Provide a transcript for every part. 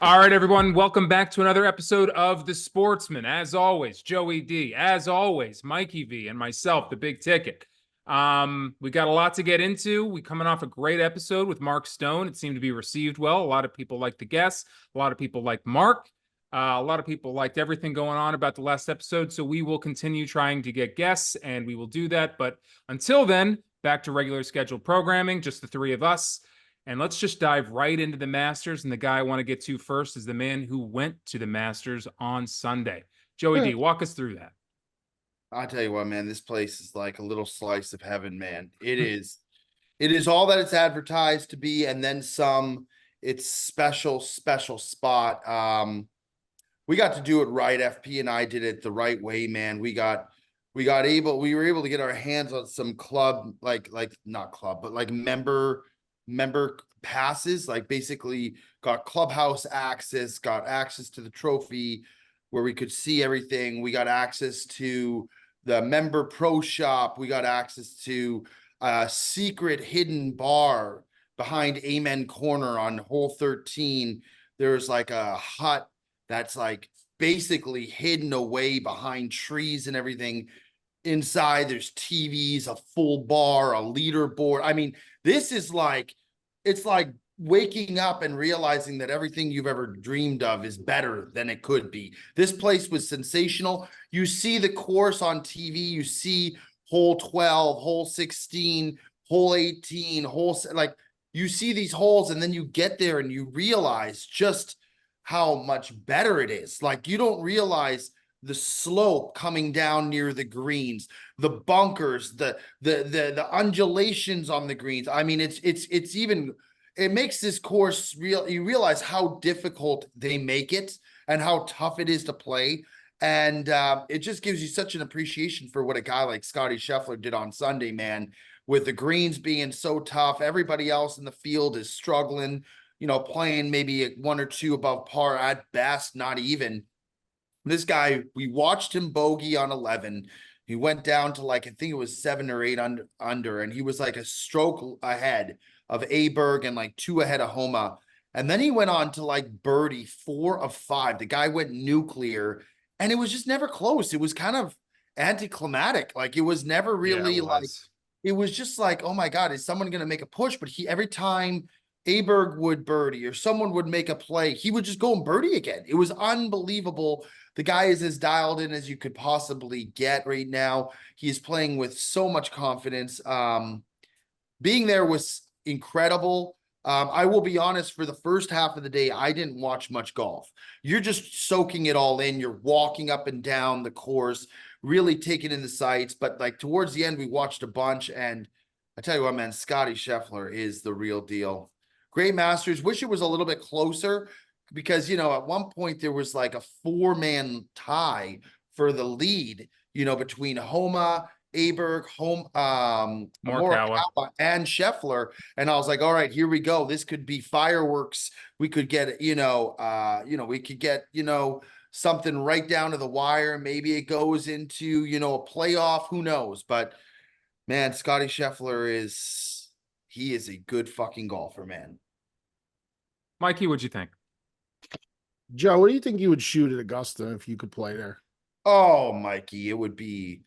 All right, everyone. Welcome back to another episode of The Sportsmen. As always, Joey D. As always, Mikey V. And myself, The Big Ticket. We got a lot to get into. We coming off a great episode with Mark Stone. It seemed to be received well. A lot of people liked the guests. A lot of people liked Mark. A lot of people liked everything going on about the last episode. So we will continue trying to get guests, and we will do that. But until then, back to regular scheduled programming, just the three of us. And let's just dive right into the Masters. And the guy I want to get to first is the man who went to the Masters on Sunday. Joey D, walk us through that. I'll tell you what, man, this place is like a little slice of heaven, man. It is all that it's advertised to be, and then some. It's special spot. We got to do it right. FP and I did it the right way, man. We were able to get our hands on some club, like not club, but like member passes, like basically got clubhouse access, got access to the trophy where we could see everything. We got access to the member pro shop. We got access to a secret hidden bar behind Amen Corner on hole 13. There's like a hut that's like basically hidden away behind trees and everything. Inside there's TVs, a full bar, a leaderboard. I mean, this is like, it's like waking up and realizing that everything you've ever dreamed of is better than it could be. This place was sensational. You see the course on TV, you see hole 12, hole 16, hole 18, like you see these holes, and then you get there and you realize just how much better it is. Like you don't realize the slope coming down near the greens, the bunkers, the undulations on the greens. I mean, it makes this course real. You realize how difficult they make it and how tough it is to play. And it just gives you such an appreciation for what a guy like Scottie Scheffler did on Sunday, man, with the greens being so tough. Everybody else in the field is struggling, playing maybe one or two above par at best, not even. This guy, we watched him bogey on 11. He went down to like, I think it was 7 or 8 under, and he was like a stroke ahead of Aberg and like 2 ahead of Homa. And then he went on to like birdie 4 of 5. The guy went nuclear, and it was just never close. It was kind of anticlimactic. Like it was never really it was just like, oh my God, is someone going to make a push? But every time Aberg would birdie or someone would make a play, he would just go and birdie again. It was unbelievable. The guy is as dialed in as you could possibly get right now. He's playing with so much confidence. Being there was incredible. I will be honest, for the first half of the day, I didn't watch much golf. You're just soaking it all in. You're walking up and down the course, really taking in the sights. But like towards the end, we watched a bunch. And I tell you what, man, Scottie Scheffler is the real deal. Great Masters. Wish it was a little bit closer, because, at one point there was like a 4-man tie for the lead, between Homa, Aberg, Morikawa, and Scheffler. And I was like, all right, here we go. This could be fireworks. We could get, we could get, something right down to the wire. Maybe it goes into, a playoff. Who knows? But man, Scottie Scheffler he is a good fucking golfer, man. Mikey, what'd you think? Joe, what do you think you would shoot at Augusta if you could play there? Oh, Mikey, it would be,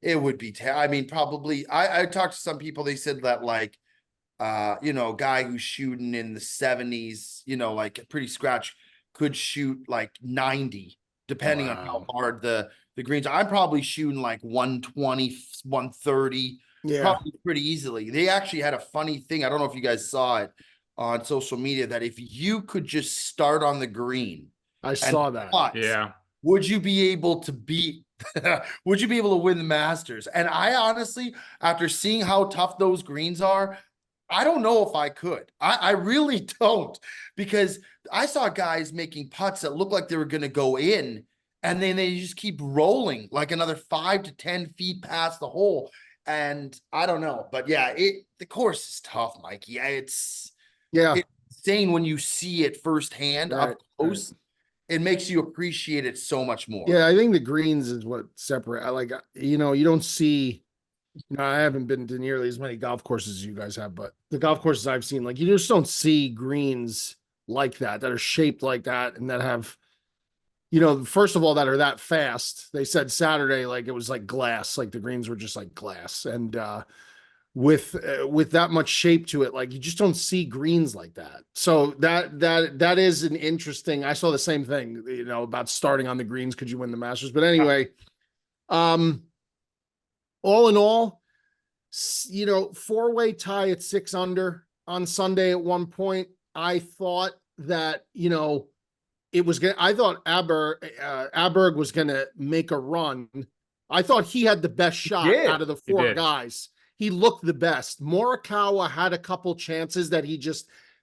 I mean, probably, I talked to some people, they said that like, a guy who's shooting in the 70s, like pretty scratch, could shoot like 90, depending on how hard the greens are. I'm probably shooting like 120, 130, probably pretty easily. They actually had a funny thing. I don't know if you guys saw it on social media, that if you could just start on the green, I saw that. Yeah. Would you be able to would you be able to win the Masters? And I honestly, after seeing how tough those greens are, I don't know if I could. I really don't, because I saw guys making putts that looked like they were going to go in, and then they just keep rolling like another 5 to 10 feet past the hole. And I don't know, but yeah, the course is tough, Mikey. It's insane when you see it firsthand up close. It makes you appreciate it so much more. Yeah, I think the greens is what separate. You don't see. I haven't been to nearly as many golf courses as you guys have, but the golf courses I've seen, like, you just don't see greens like that are shaped like that and that have, first of all, that are that fast. They said Saturday, like it was like glass, like the greens were just like glass. And with that much shape to it, like you just don't see greens like that. So that is an interesting. I saw the same thing, about starting on the greens. Could you win the Masters? But anyway, all in all, four-way tie at 6 under on Sunday at one point. I thought that, I thought Aberg was gonna make a run. I thought he had the best shot out of the four guys. He looked the best. Morikawa had a couple chances that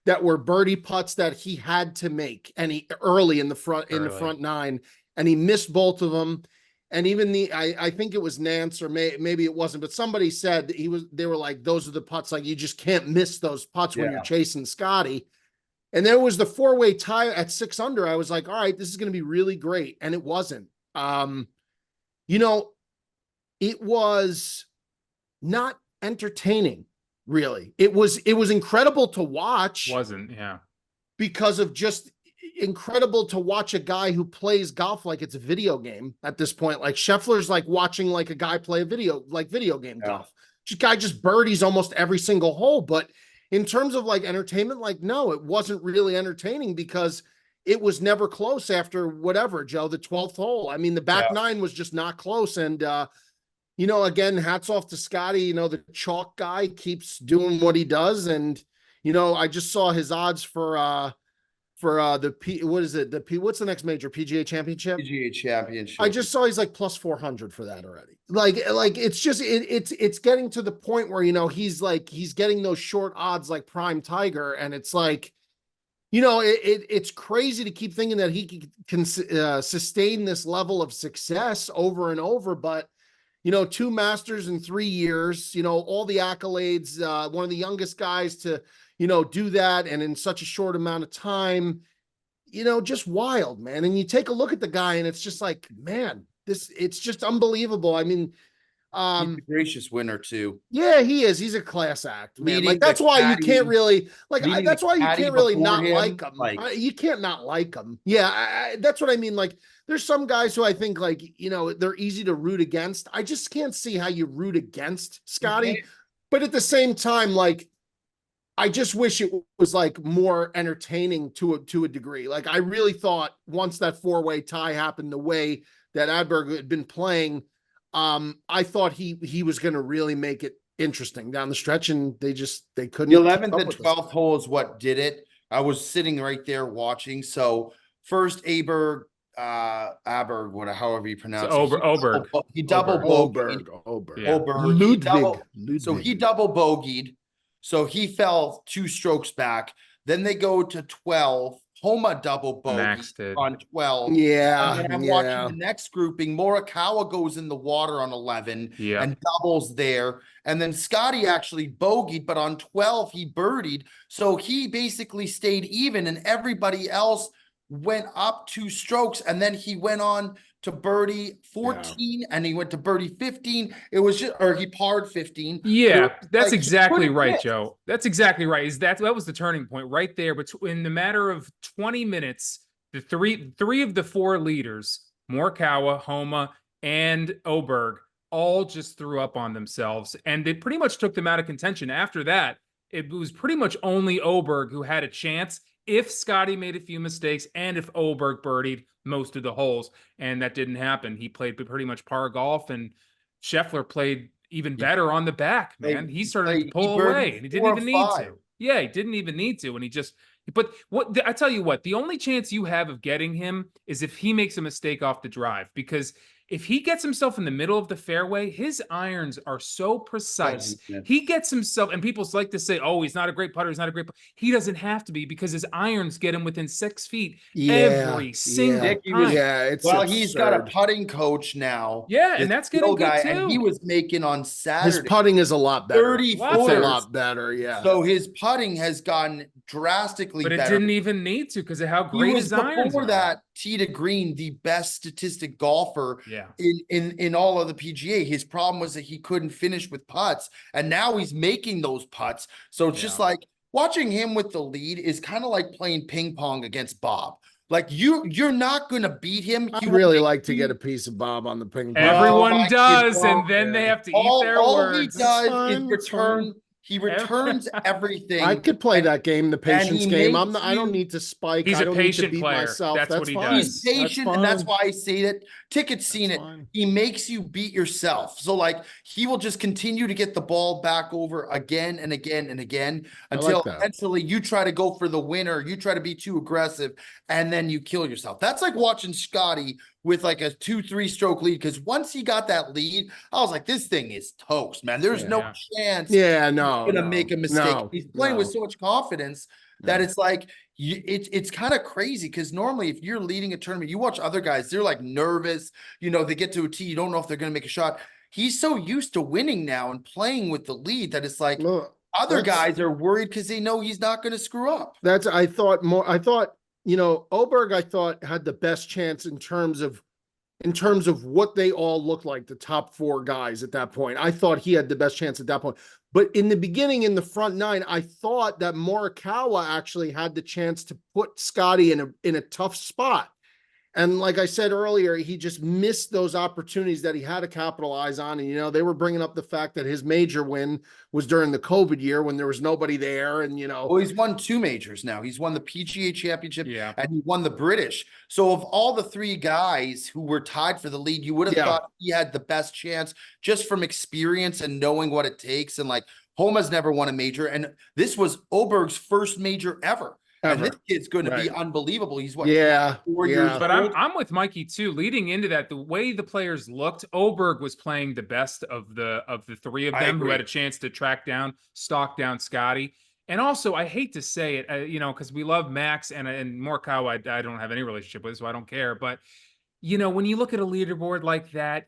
that were birdie putts that he had to make, and he early in the front nine, and he missed both of them. And even I think it was Nance, or maybe it wasn't, but somebody said they were like, those are the putts, like you just can't miss those putts when you're chasing Scottie. And there was the four-way tie at 6 under. I was like, all right, this is going to be really great. And it wasn't. It was not entertaining, really. It was incredible to watch. Wasn't, yeah. Because of just incredible to watch a guy who plays golf like it's a video game at this point. Like Scheffler's like watching like a guy play a video game golf. This guy just birdies almost every single hole. But in terms of like entertainment, like, no, it wasn't really entertaining because it was never close after whatever, Joe, the 12th hole. I mean, the back nine was just not close. And, again, hats off to Scottie. The chalk guy keeps doing what he does. And, I just saw his odds for what's the next major? PGA Championship? PGA Championship. I just saw he's like plus 400 for that already. Like it's just it's getting to the point where he's getting those short odds like Prime Tiger, and it's like, it's crazy to keep thinking that he can sustain this level of success over and over. But 2 Masters in 3 years, all the accolades, one of the youngest guys to do that, and in such a short amount of time, just wild, man. And you take a look at the guy and it's just like, man, it's just unbelievable. I mean, he's a gracious winner too. Yeah, he is. He's a class act, man. Like that's why you can't really that's why you can't really not like him. You can't not like him. Yeah, that's what I mean. Like there's some guys who I think like, they're easy to root against. I just can't see how you root against Scottie. But at the same time, like, I just wish it was like more entertaining to a degree. Like I really thought once that 4-way tie happened, the way that Adberg had been playing, I thought he was going to really make it interesting down the stretch, and they couldn't. The 11th and 12th hole is what did it. I was sitting right there watching. So first Aberg, however you pronounce it. Oberg. He double bogeyed. Ludwig. So he double bogeyed. So he fell 2 strokes back. Then they go to 12. Homa double bogey on 12. Yeah. And then I'm watching the next grouping. Morikawa goes in the water on 11 and doubles there. And then Scottie actually bogeyed, but on 12 he birdied. So he basically stayed even, and everybody else went up 2 strokes. And then he went on to birdie 14 and he went to birdie 15. It was just, or he parred 15. Yeah, that's like, exactly right, Joe. That's exactly right. That was the turning point right there. But in the matter of 20 minutes, the three of the 4 leaders, Morikawa, Homa, and Oberg, all just threw up on themselves, and they pretty much took them out of contention. After that, it was pretty much only Oberg who had a chance if Scottie made a few mistakes and if Oberg birdied most of the holes, and that didn't happen. He played pretty much par golf, and Scheffler played even better on the back, man. He started to pull away, and he didn't even need to. Yeah, he didn't even need to, and he just – but what I tell you what, the only chance you have of getting him is if he makes a mistake off the drive, because – if he gets himself in the middle of the fairway, his irons are so precise. He gets himself, and people like to say, oh, he's not a great putter. He's not a great putter. He doesn't have to be, because his irons get him within 6 feet every single time. It's absurd. He's got a putting coach now. Yeah, and that's getting good too. And he was making on Saturday. His putting is a lot better. 34. It's a lot better, yeah. So his putting has gotten drastically better. But it didn't even need to, because of how great his irons are. Before that, tee to green, the best statistic golfer in all of the PGA. His problem was that he couldn't finish with putts, and now he's making those putts. So it's just like, watching him with the lead is kind of like playing ping pong against Bob. Like you're not going to beat him. I'd really like to get a piece of Bob on the ping pong. Everyone my does, kid, and then they have to eat their all words. he does fine, is that's fine. return. He returns everything. I could play that game, the patience he game. makes I don't you- need to spike. He's I a don't need to patient beat player. myself. That's what he fine. does. He's patient, and that's fine. why I say that. Ticket's seen That's it. fine. He makes you beat yourself. So like he will just continue to get the ball back over again and again and again until that. eventually you try to go for the winner. You try to be too aggressive, and then you kill yourself. That's like watching Scottie with like a 2-3 stroke lead. Because once he got that lead, I was like, this thing is toast, man. There's no chance. Yeah, no, He's gonna make a mistake. no, He's playing with so much confidence that No. it's like it's kind of crazy because normally if you're leading a tournament, you watch other guys, they're like nervous, they get to a tee, you don't know if they're going to make a shot. He's so used to winning now and playing with the lead that it's like other guys are worried because they know he's not going to screw up. I thought, Oberg, I thought had the best chance in terms of what they all looked like, the top 4 guys at that point. I thought he had the best chance at that point. But in the beginning, in the front 9, I thought that Morikawa actually had the chance to put Scottie in a tough spot. And like I said earlier, he just missed those opportunities that he had to capitalize on. And, they were bringing up the fact that his major win was during the COVID year when there was nobody there. And, Well, he's won 2 majors now. He's won the PGA Championship and he won the British. So of all the 3 guys who were tied for the lead, you would have thought he had the best chance just from experience and knowing what it takes. And like Homa's never won a major. And this was Oberg's first major ever. And this kid's going to be unbelievable. He's 4 years But old. I'm with Mikey too. Leading into that, the way the players looked, Oberg was playing the best of the 3 of them who had a chance to stalk down Scottie. And also, I hate to say it, because we love Max and Morikawa. I don't have any relationship with, so I don't care. But when you look at a leaderboard like that,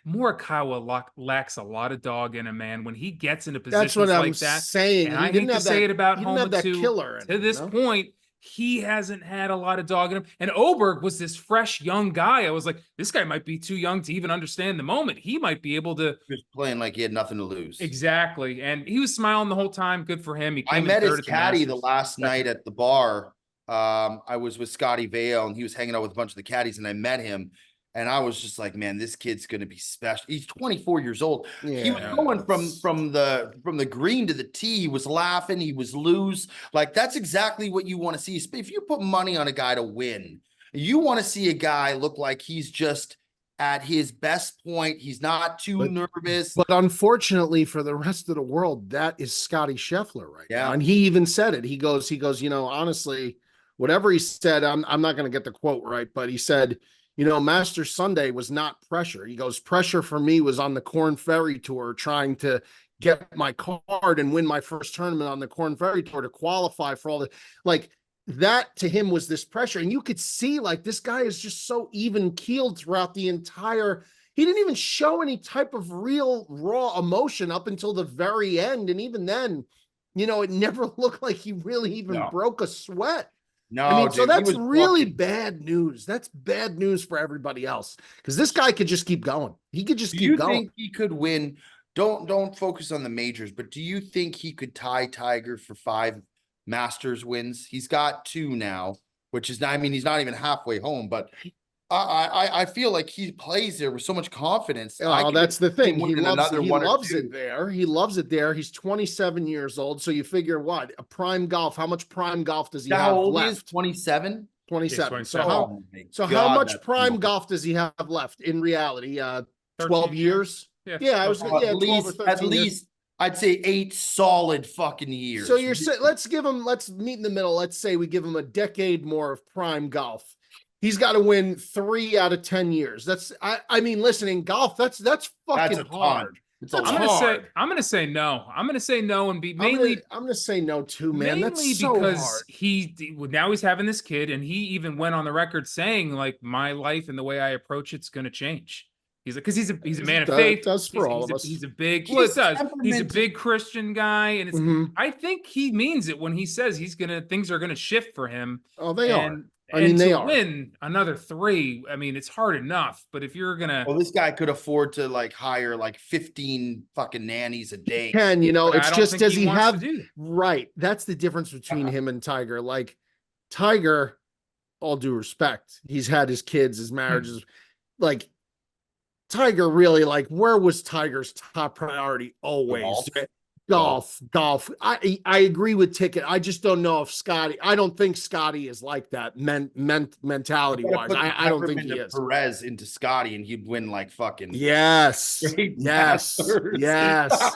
Morikawa lacks a lot of dog in him, man. When he gets into positions like that, saying. And I hate to say it about Homa too. To this point, he hasn't had a lot of dog in him. And Oberg was this fresh young guy. I was like, this guy might be too young to even understand the moment. He might be able to. He was playing like he had nothing to lose. Exactly, and he was smiling the whole time. Good for him. I met his caddy the last night at the bar. I was with Scottie Vale, and he was hanging out with a bunch of the caddies, and I met him. And I was just like, man, this kid's going to be special. He's 24 years old. He was going from the green to the tee. He was laughing. He was loose. Like, that's exactly what you want to see. If you put money on a guy to win, you want to see a guy look like he's just at his best point. He's not too nervous. But unfortunately for the rest of the world, that is Scottie Scheffler right now. And he even said it. He goes, honestly, whatever he said, I'm not going to get the quote right, but he said, Masters Sunday was not pressure. He goes, pressure for me was on the Corn Ferry Tour, trying to get my card and win my first tournament on the Corn Ferry Tour to qualify for all the, like, that to him was this pressure. And you could see, like, this guy is just so even keeled throughout the entire, he didn't even show any type of real raw emotion up until the very end. And even then, it never looked like he really even broke a sweat. No, so that's really bad news. That's bad news for everybody else, because this guy could just keep going. He could just keep going. Do you think he could win? Don't focus on the majors, but do you think he could tie Tiger for 5 Masters wins? He's got 2 now, which is not, he's not even halfway home, but I feel like he plays there with so much confidence. Oh, that's the thing. He loves it there. He loves it there. He's 27 years old. So you figure what? A prime golf. How much prime golf does he have left? He is 27? 27. So how much prime golf does he have left in reality? 12 years? Yeah, I was at least I'd say 8 solid fucking years. So you're saying let's meet in the middle. Let's say we give him a decade more of prime golf. He's got to win 3 out of 10 years. Listen, in golf, that's fucking hard. I'm gonna say no. I'm gonna say no and be mainly. I'm gonna say no too, man. Mainly because now he's having this kid, and he even went on the record saying, like, my life and the way I approach it's gonna change. He's like, because he's a man of faith. Does for all of us. He's a big. Well, it does. He's a big Christian guy, and it's. I think he means it when he says things are gonna shift for him. Oh, they are. I mean, And they to are. win another 3, I mean, it's hard enough. But if you're gonna, Well, this guy could afford to like hire like 15 fucking nannies a day. Can, but I it's don't just, think does he he wants to have, do that. right? That's the difference between him and Tiger. Like Tiger, all due respect, he's had his kids, his marriages, like Tiger really, like, where was Tiger's top priority always? Golf. I agree with Ticket. I just don't know if Scottie, I don't think Scottie is like that mentality wise. Put I don't think he is. Perez into Scotty and he'd win like fucking Yes. Great Yes. Masters. Yes.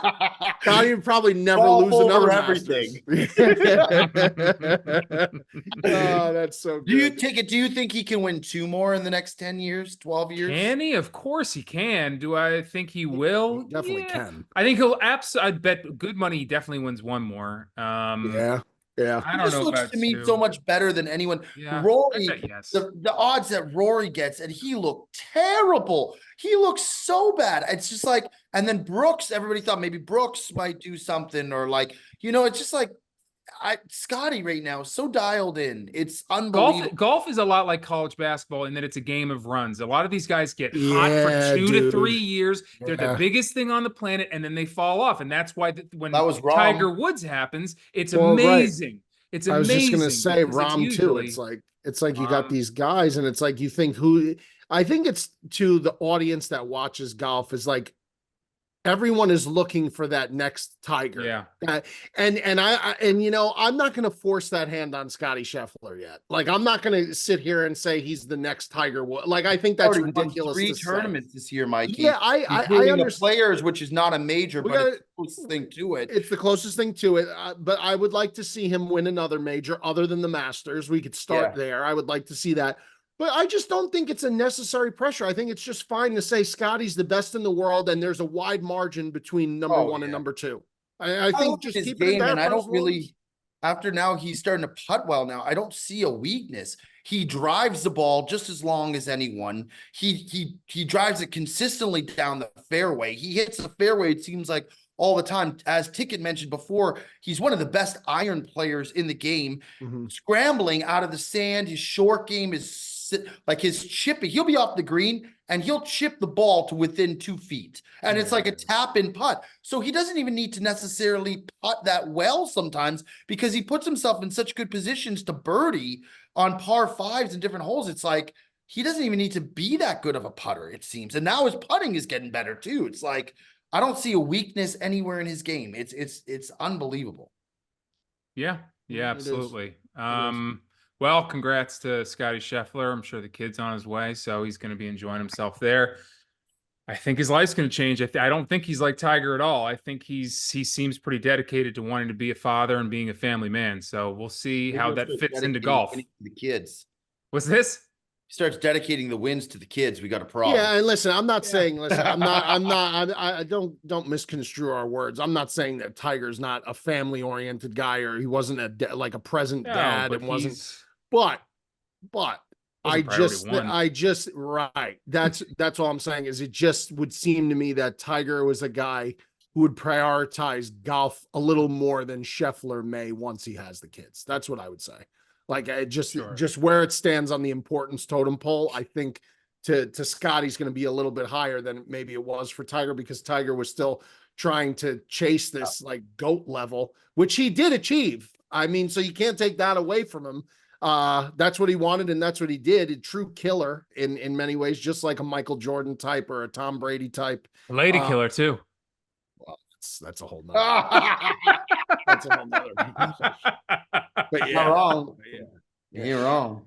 Scottie would probably never Golf lose another over Masters. Oh, that's so Do you good. take it? Do you think he can win 2 more in the next 10 years, 12 years? Can he? Of course he can. Do I think he will? He definitely Yeah. can. I think he'll I bet good money he definitely wins 1 more. Yeah. I He don't just know looks about to me 2. so much better than anyone. Yeah, I Rory, bet yes. the odds that Rory gets, and he looked terrible. He looks so bad. It's just like, and then Brooks, everybody thought maybe Brooks might do something, or like, it's just like, Scotty right now is so dialed in. It's unbelievable. Golf is a lot like college basketball in that it's a game of runs. A lot of these guys get hot for Yeah, 2 to 3 dude. years. They're the Yeah. biggest thing on the planet, and then they fall off. And that's why when That was wrong. Tiger Woods happens, it's Well, right. amazing. It's I was just amazing. gonna say because it's Rom too. usually- It's like you got these guys, and it's like you think who. I think it's to the audience that watches golf is like everyone is looking for that next Tiger. Yeah. And I'm not going to force that hand on Scottie Scheffler yet. Like, I'm not going to sit here and say he's the next Tiger. Like, I think that's Already won ridiculous. 3 to tournaments this year, Mikey. Yeah, I including the understand. Players, which is not a major, We but gotta- it's the closest thing to it. It's the closest thing to it. But I would like to see him win another major other than the Masters. We could start there. I would like to see that. But I just don't think it's a necessary pressure. I think it's just fine to say Scottie's the best in the world, and there's a wide margin between number 1 and number 2. I think just his keep game, it there. and I for don't as long really. as- After now, he's starting to putt well. Now I don't see a weakness. He drives the ball just as long as anyone. He drives it consistently down the fairway. He hits the fairway. It seems like all the time. As Ticket mentioned before, he's one of the best iron players in the game. Scrambling out of the sand, his short game is like his chipping. He'll be off the green and he'll chip the ball to within 2 feet, and it's like a tap in putt. So he doesn't even need to necessarily putt that well sometimes, because he puts himself in such good positions to birdie on par 5s and different holes. It's like he doesn't even need to be that good of a putter, it seems. And now his putting is getting better too. It's like I don't see a weakness anywhere in his game. It's unbelievable. Yeah, It is. absolutely. Well, congrats to Scottie Scheffler. I'm sure the kid's on his way, so he's going to be enjoying himself there. I think his life's going to change. I don't think he's like Tiger at all. I think he seems pretty dedicated to wanting to be a father and being a family man. So we'll see how that fits into golf. The kids. What's this? He starts dedicating the wins to the kids. We got a problem. Yeah, and listen, I'm not saying. Listen, I don't misconstrue our words. I'm not saying that Tiger's not a family-oriented guy, or he wasn't a present dad and wasn't. But right. That's all I'm saying is it just would seem to me that Tiger was a guy who would prioritize golf a little more than Scheffler may once he has the kids. That's what I would say. Like just where it stands on the importance totem pole, I think to Scottie's going to be a little bit higher than maybe it was for Tiger, because Tiger was still trying to chase this like GOAT level, which he did achieve. I mean, so you can't take that away from him. That's what he wanted, and that's what he did. A true killer in many ways, just like a Michael Jordan type or a Tom Brady type. A lady killer too. Well, that's a whole nother. That's a whole nother. But Not wrong. Yeah. You're wrong.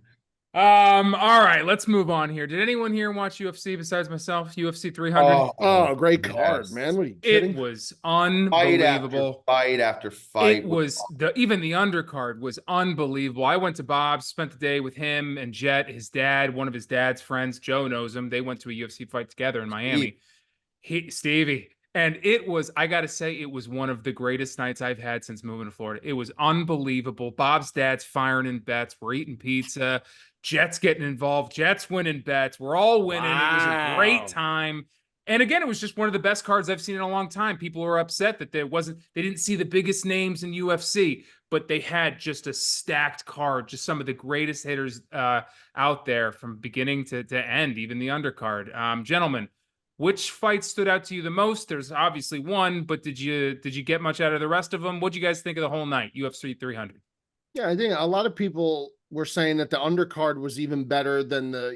All right, let's move on here. Did anyone here watch UFC besides myself? UFC 300? Oh, great card, man. What are you kidding? It was unbelievable. Fight after fight. It was even the undercard was unbelievable. I went to Bob's, spent the day with him and Jet, his dad, one of his dad's friends. Joe knows him. They went to a UFC fight together in Miami. Stevie. And it was, I got to say, it was one of the greatest nights I've had since moving to Florida. It was unbelievable. Bob's dad's firing in bets. We're eating pizza. Jet's getting involved. Jet's winning bets. We're all winning. Wow. It was a great time. And again, it was just one of the best cards I've seen in a long time. People were upset that they didn't see the biggest names in UFC. but they had just a stacked card, just some of the greatest hitters out there from beginning to end, even the undercard. Gentlemen, which fight stood out to you the most? There's obviously one, but did you get much out of the rest of them? What'd you guys think of the whole night, UFC 300? Yeah, I think a lot of people were saying that the undercard was even better than the,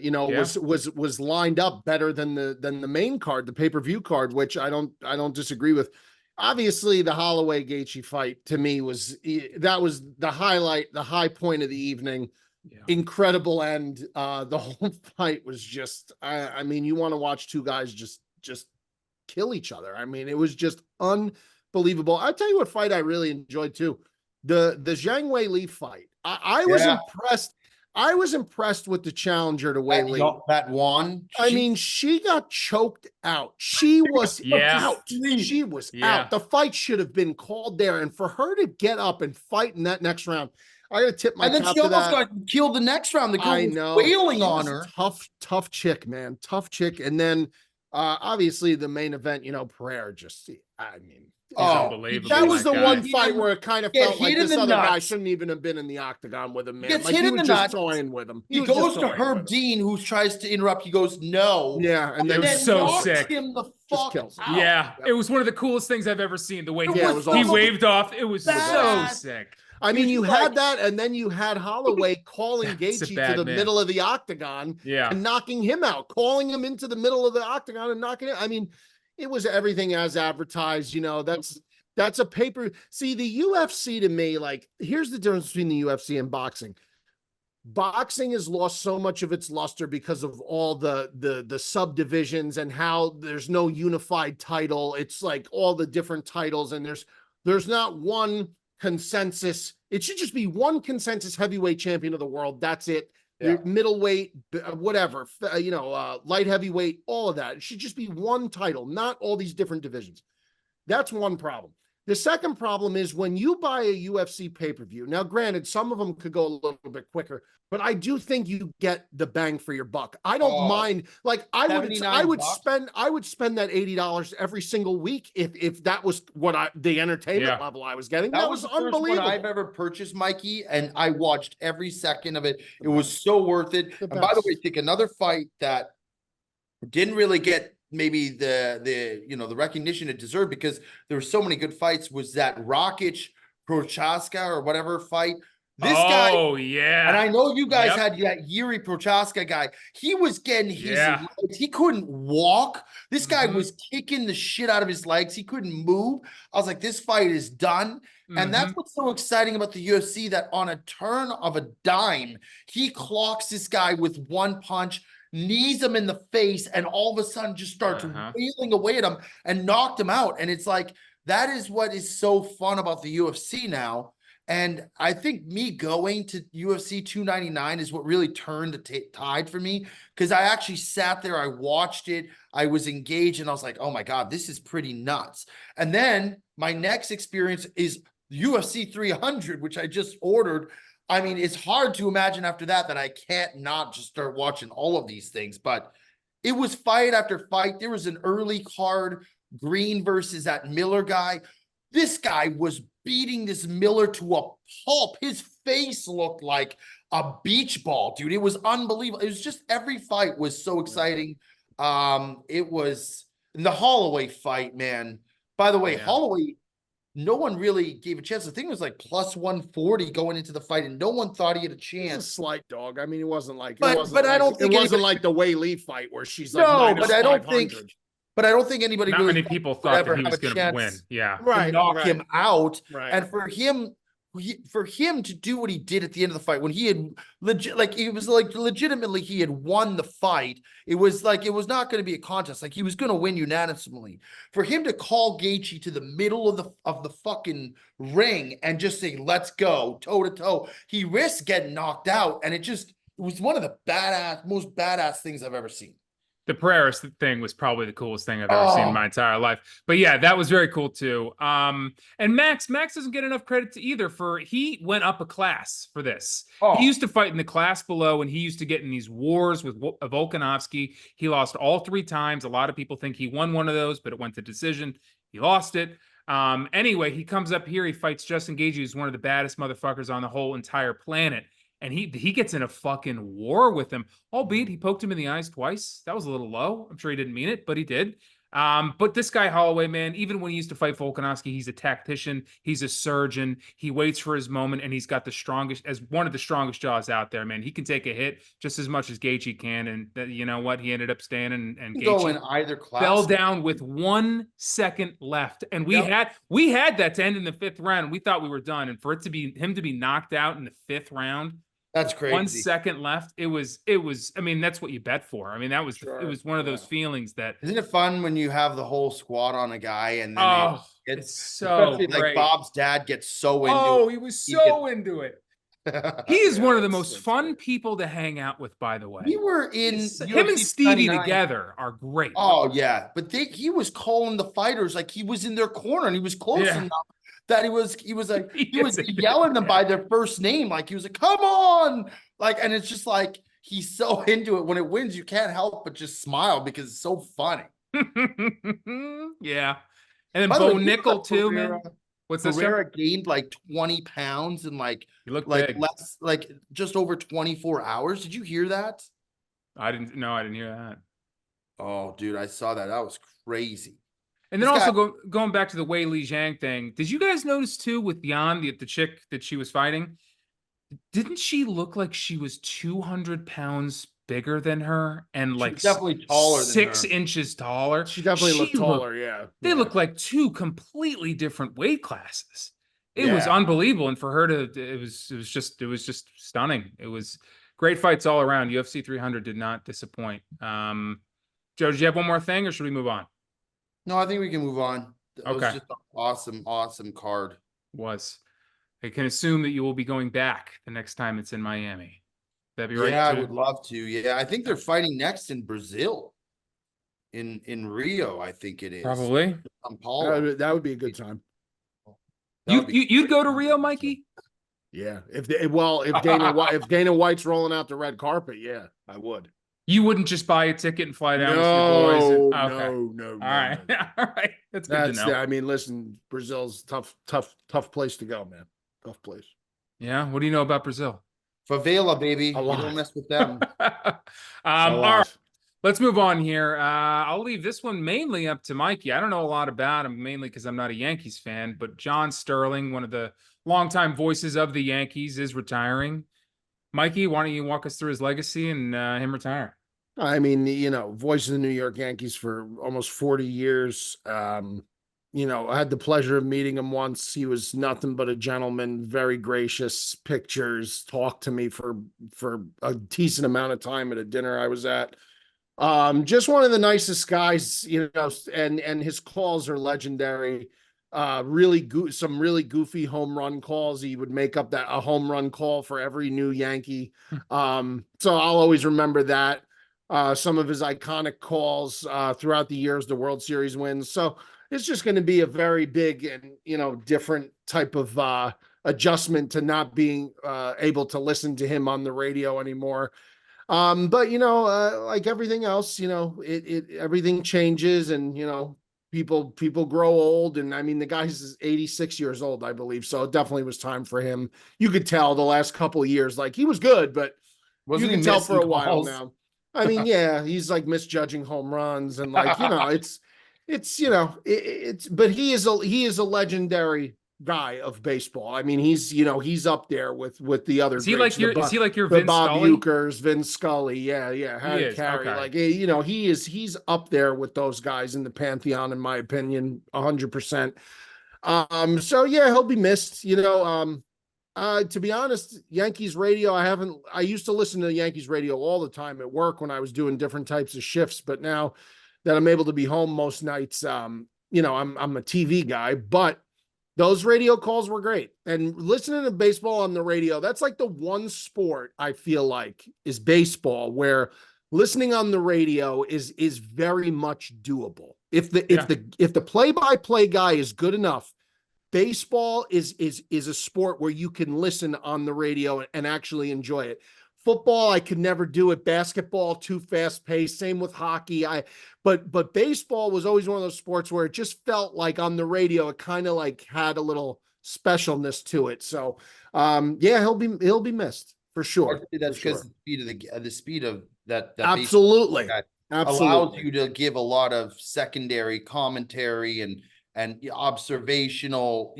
was lined up better than the main card, the pay-per-view card, which I don't disagree with. Obviously, the Holloway Gaethje fight to me was the highlight, the high point of the evening. Yeah. Incredible end. The whole fight was just, I mean, you want to watch two guys just kill each other. I mean, it was just unbelievable. I'll tell you what fight I really enjoyed too. The Zhang Weili fight. I was impressed. I was impressed with the challenger to Weili. That one. I mean, she got choked out. She was out. She was out. The fight should have been called there. And for her to get up and fight in that next round, I got to tip my cap to that. And then she almost got killed the next round. The girl was wailing on her. Tough chick, man. Tough chick. And then obviously the main event, Pereira just, I mean, unbelievable. That was the one fight where it kind of felt like this other guy shouldn't even have been in the octagon with him, man. Gets like hit he in was the just nuts. toying with him. He goes to Herb Dean, who tries to interrupt. He goes, no. Yeah, and it was so sick. Him the fuck out. Yeah, it was one of the coolest things I've ever seen. The way he waved off, it was so sick. I mean, you had that, and then you had Holloway calling Gaethje to the middle of the octagon and knocking him out, calling him into the middle of the octagon and knocking it. I mean, it was everything as advertised. That's a paper. See, the UFC to me, like, here's the difference between the UFC and boxing. Boxing has lost so much of its luster because of all the subdivisions and how there's no unified title. It's like all the different titles, and there's not one consensus. It should just be one consensus heavyweight champion of the world. That's it. Yeah. Middleweight, whatever, light heavyweight, all of that. It should just be one title, not all these different divisions. That's one problem. The second problem is when you buy a UFC pay-per-view. Now, granted, some of them could go a little bit quicker, but I do think you get the bang for your buck. I don't mind. Like I would spend that $80 every single week if that was what the entertainment level I was getting. That was the unbelievable. First one I've ever purchased, Mikey, and I watched every second of it. It was so worth it. And by the way, take another fight that didn't really get maybe the recognition it deserved because there were so many good fights, was that Rakic Prochaska or whatever fight. This guy, and I know you guys had that Yuri Prochaska guy. He was getting his legs. He couldn't walk. This guy was kicking the shit out of his legs. He couldn't move. I was like, this fight is done. And that's what's so exciting about the UFC, that on a turn of a dime, he clocks this guy with one punch, knees him in the face, and all of a sudden just starts wailing away at him and knocked him out. And it's like, that is what is so fun about the UFC now. And I think me going to UFC 299 is what really turned the tide for me, because I actually sat there, I watched it, I was engaged, and I was like, oh my God, this is pretty nuts. And then my next experience is UFC 300, which I just ordered. I mean, it's hard to imagine after that I can't not just start watching all of these things, but it was fight after fight. There was an early card, Green versus that Miller guy. This guy was beating this Miller to a pulp. His face looked like a beach ball, dude. It was unbelievable. It was just, every fight was so exciting. It was the Holloway fight, man. By the way, Holloway, no one really gave a chance. The thing was like plus 140 going into the fight, and no one thought he had a chance. It's a slight dog. I mean, it wasn't like, I don't think it wasn't like the Weili fight where she's like, no, but I don't think anybody. Not many people thought that he was going to win. Yeah, right. Knock him out, right. And for him to do what he did at the end of the fight, when he had legitimately he had won the fight. It was like, it was not going to be a contest. Like, he was going to win unanimously. For him to call Gaethje to the middle of the fucking ring and just say, let's go toe to toe, he risked getting knocked out, and it was one of the most badass things I've ever seen. The Pereira thing was probably the coolest thing I've ever seen in my entire life. But yeah, that was very cool too. And Max doesn't get enough credit either, he went up a class for this. He used to fight in the class below, and he used to get in these wars with Volkanovski. He lost all 3 times. A lot of people think he won one of those, but it went to decision. He lost it. Anyway, he comes up here, he fights Justin Gaethje, who's one of the baddest motherfuckers on the whole entire planet. And he gets in a fucking war with him, albeit he poked him in the eyes twice. That was a little low. I'm sure he didn't mean it, but he did. But this guy Holloway, man, even when he used to fight Volkanovski, he's a tactician, he's a surgeon, he waits for his moment, and he's got one of the strongest jaws out there, man. He can take a hit just as much as Gaethje can, and you know what? He ended up staying, and Go in Gaethje either class. fell down with 1 second left, and we had that to end in the 5th round. We thought we were done, and for it to be him to be knocked out in the 5th round. That's crazy. 1 second left. It was, I mean, that's what you bet for. I mean, that was, it was one of those feelings that. Isn't it fun when you have the whole squad on a guy and then it's so great. like Bob's dad gets so into it. Oh, he was so into it. He is one of the most fun people to hang out with, by the way. We were in him and Stevie together are great. Oh, yeah. But he was calling the fighters like he was in their corner and he was close enough that he was yelling them by their first name. Like he was like, come on. Like, and it's just like, he's so into it. When it wins, you can't help but just smile because it's so funny. Yeah. And then Bo Nickel too, man. What's this? Ferreira gained like 20 pounds in like big. less, like just over 24 hours. Did you hear that? I didn't hear that. Oh, dude, I saw that. That was crazy. And then also going back to the Wei Li Zhang thing, did you guys notice too with Yan, the chick that she was fighting? Didn't she look like she was 200 pounds bigger than her and like definitely taller, 6 inches taller? She definitely looked taller. They look like 2 completely different weight classes. It was unbelievable, and for her it was just stunning. It was great fights all around. UFC 300 did not disappoint. Joe, did you have one more thing, or should we move on? No, I think we can move on. It was Okay. just an awesome card. I can assume that you will be going back the next time it's in Miami. That'd be right. Yeah, I would love to. Yeah, I think they're fighting next in Brazil. In Rio, I think it is. Probably. That would be a good time. You'd go to Rio, Mikey? Yeah. If Dana White's rolling out the red carpet, yeah, I would. You wouldn't just buy a ticket and fly down with your boys? No. All right. All right. That's good to know. I mean, listen, Brazil's tough place to go, man. Tough place. Yeah. What do you know about Brazil? Favela, baby. You don't mess with them. All right. Let's move on here. I'll leave this one mainly up to Mikey. I don't know a lot about him, mainly because I'm not a Yankees fan, but John Sterling, one of the longtime voices of the Yankees, is retiring. Mikey, why don't you walk us through his legacy and him retiring? I mean, voice of the New York Yankees for almost 40 years. I had the pleasure of meeting him once. He was nothing but a gentleman, very gracious, pictures, talked to me for a decent amount of time at a dinner I was at. Just one of the nicest guys, and his calls are legendary. Some really goofy home run calls. He would make up a home run call for every new Yankee. So I'll always remember that. Some of his iconic calls throughout the years, the World Series wins. So it's just going to be a very big and, different type of adjustment to not being able to listen to him on the radio anymore. But like everything else, everything changes, and people grow old, and I mean the guy's 86 years old, I believe, so it definitely was time for him. You could tell the last couple of years, like he was good, but you can tell for a while now. I mean, yeah, he's like misjudging home runs, and like but he is a legendary guy of baseball. I mean, he's up there with the other. Is he like your Vin Bob Scully? Euchre's, Vin Scully? Yeah. Harry Carey. Okay. Like he's up there with those guys in the pantheon, in my opinion, 100%. So yeah, he'll be missed. To be honest, Yankees radio, I used to listen to Yankees radio all the time at work when I was doing different types of shifts, but now that I'm able to be home most nights, I'm a TV guy, but those radio calls were great. And listening to baseball on the radio, that's like the one sport I feel like is baseball where listening on the radio is very much doable. If the play-by-play guy is good enough, baseball is a sport where you can listen on the radio and actually enjoy it. Football, I could never do it. Basketball, too fast paced. Same with hockey. But baseball was always one of those sports where it just felt like on the radio, it kind of like had a little specialness to it. So, yeah, he'll be missed for sure. That's because the speed of that Absolutely. allows you to give a lot of secondary commentary and observational,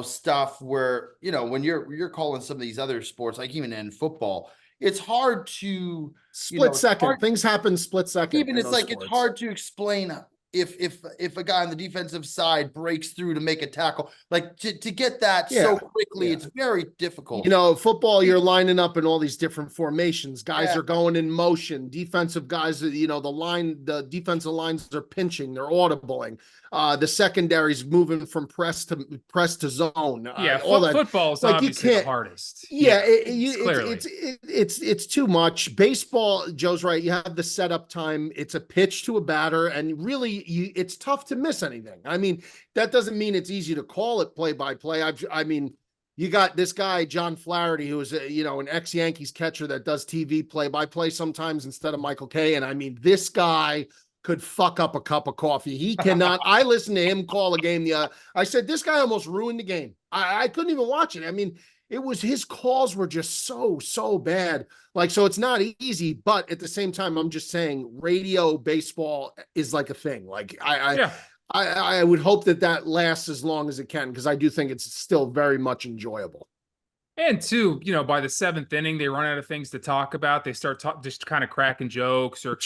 stuff where, when you're calling some of these other sports, like even in football, it's hard to split second. Things happen split second. Even it's like sports. It's hard to explain if a guy on the defensive side breaks through to make a tackle, like to get that so quickly, it's very difficult. Football, you're lining up in all these different formations. Guys are going in motion. Defensive guys, the defensive lines are pinching, they're audibling. The secondary's moving from press to zone. All that. Football is like obviously the hardest. It's too much. Baseball, Joe's right. You have the setup time. It's a pitch to a batter, and really, it's tough to miss anything. I mean, that doesn't mean it's easy to call it play by play. I mean, you got this guy John Flaherty, who is an ex-Yankees catcher that does TV play by play sometimes instead of Michael Kay. And I mean, this guy could fuck up a cup of coffee. He cannot. I listened to him call a game. I said, this guy almost ruined the game. I couldn't even watch it. I mean, his calls were just so bad. Like, so it's not easy, but at the same time, I'm just saying radio baseball is like a thing. Like I would hope that lasts as long as it can, because I do think it's still very much enjoyable. And two, by the seventh inning, they run out of things to talk about. They start just kind of cracking jokes, or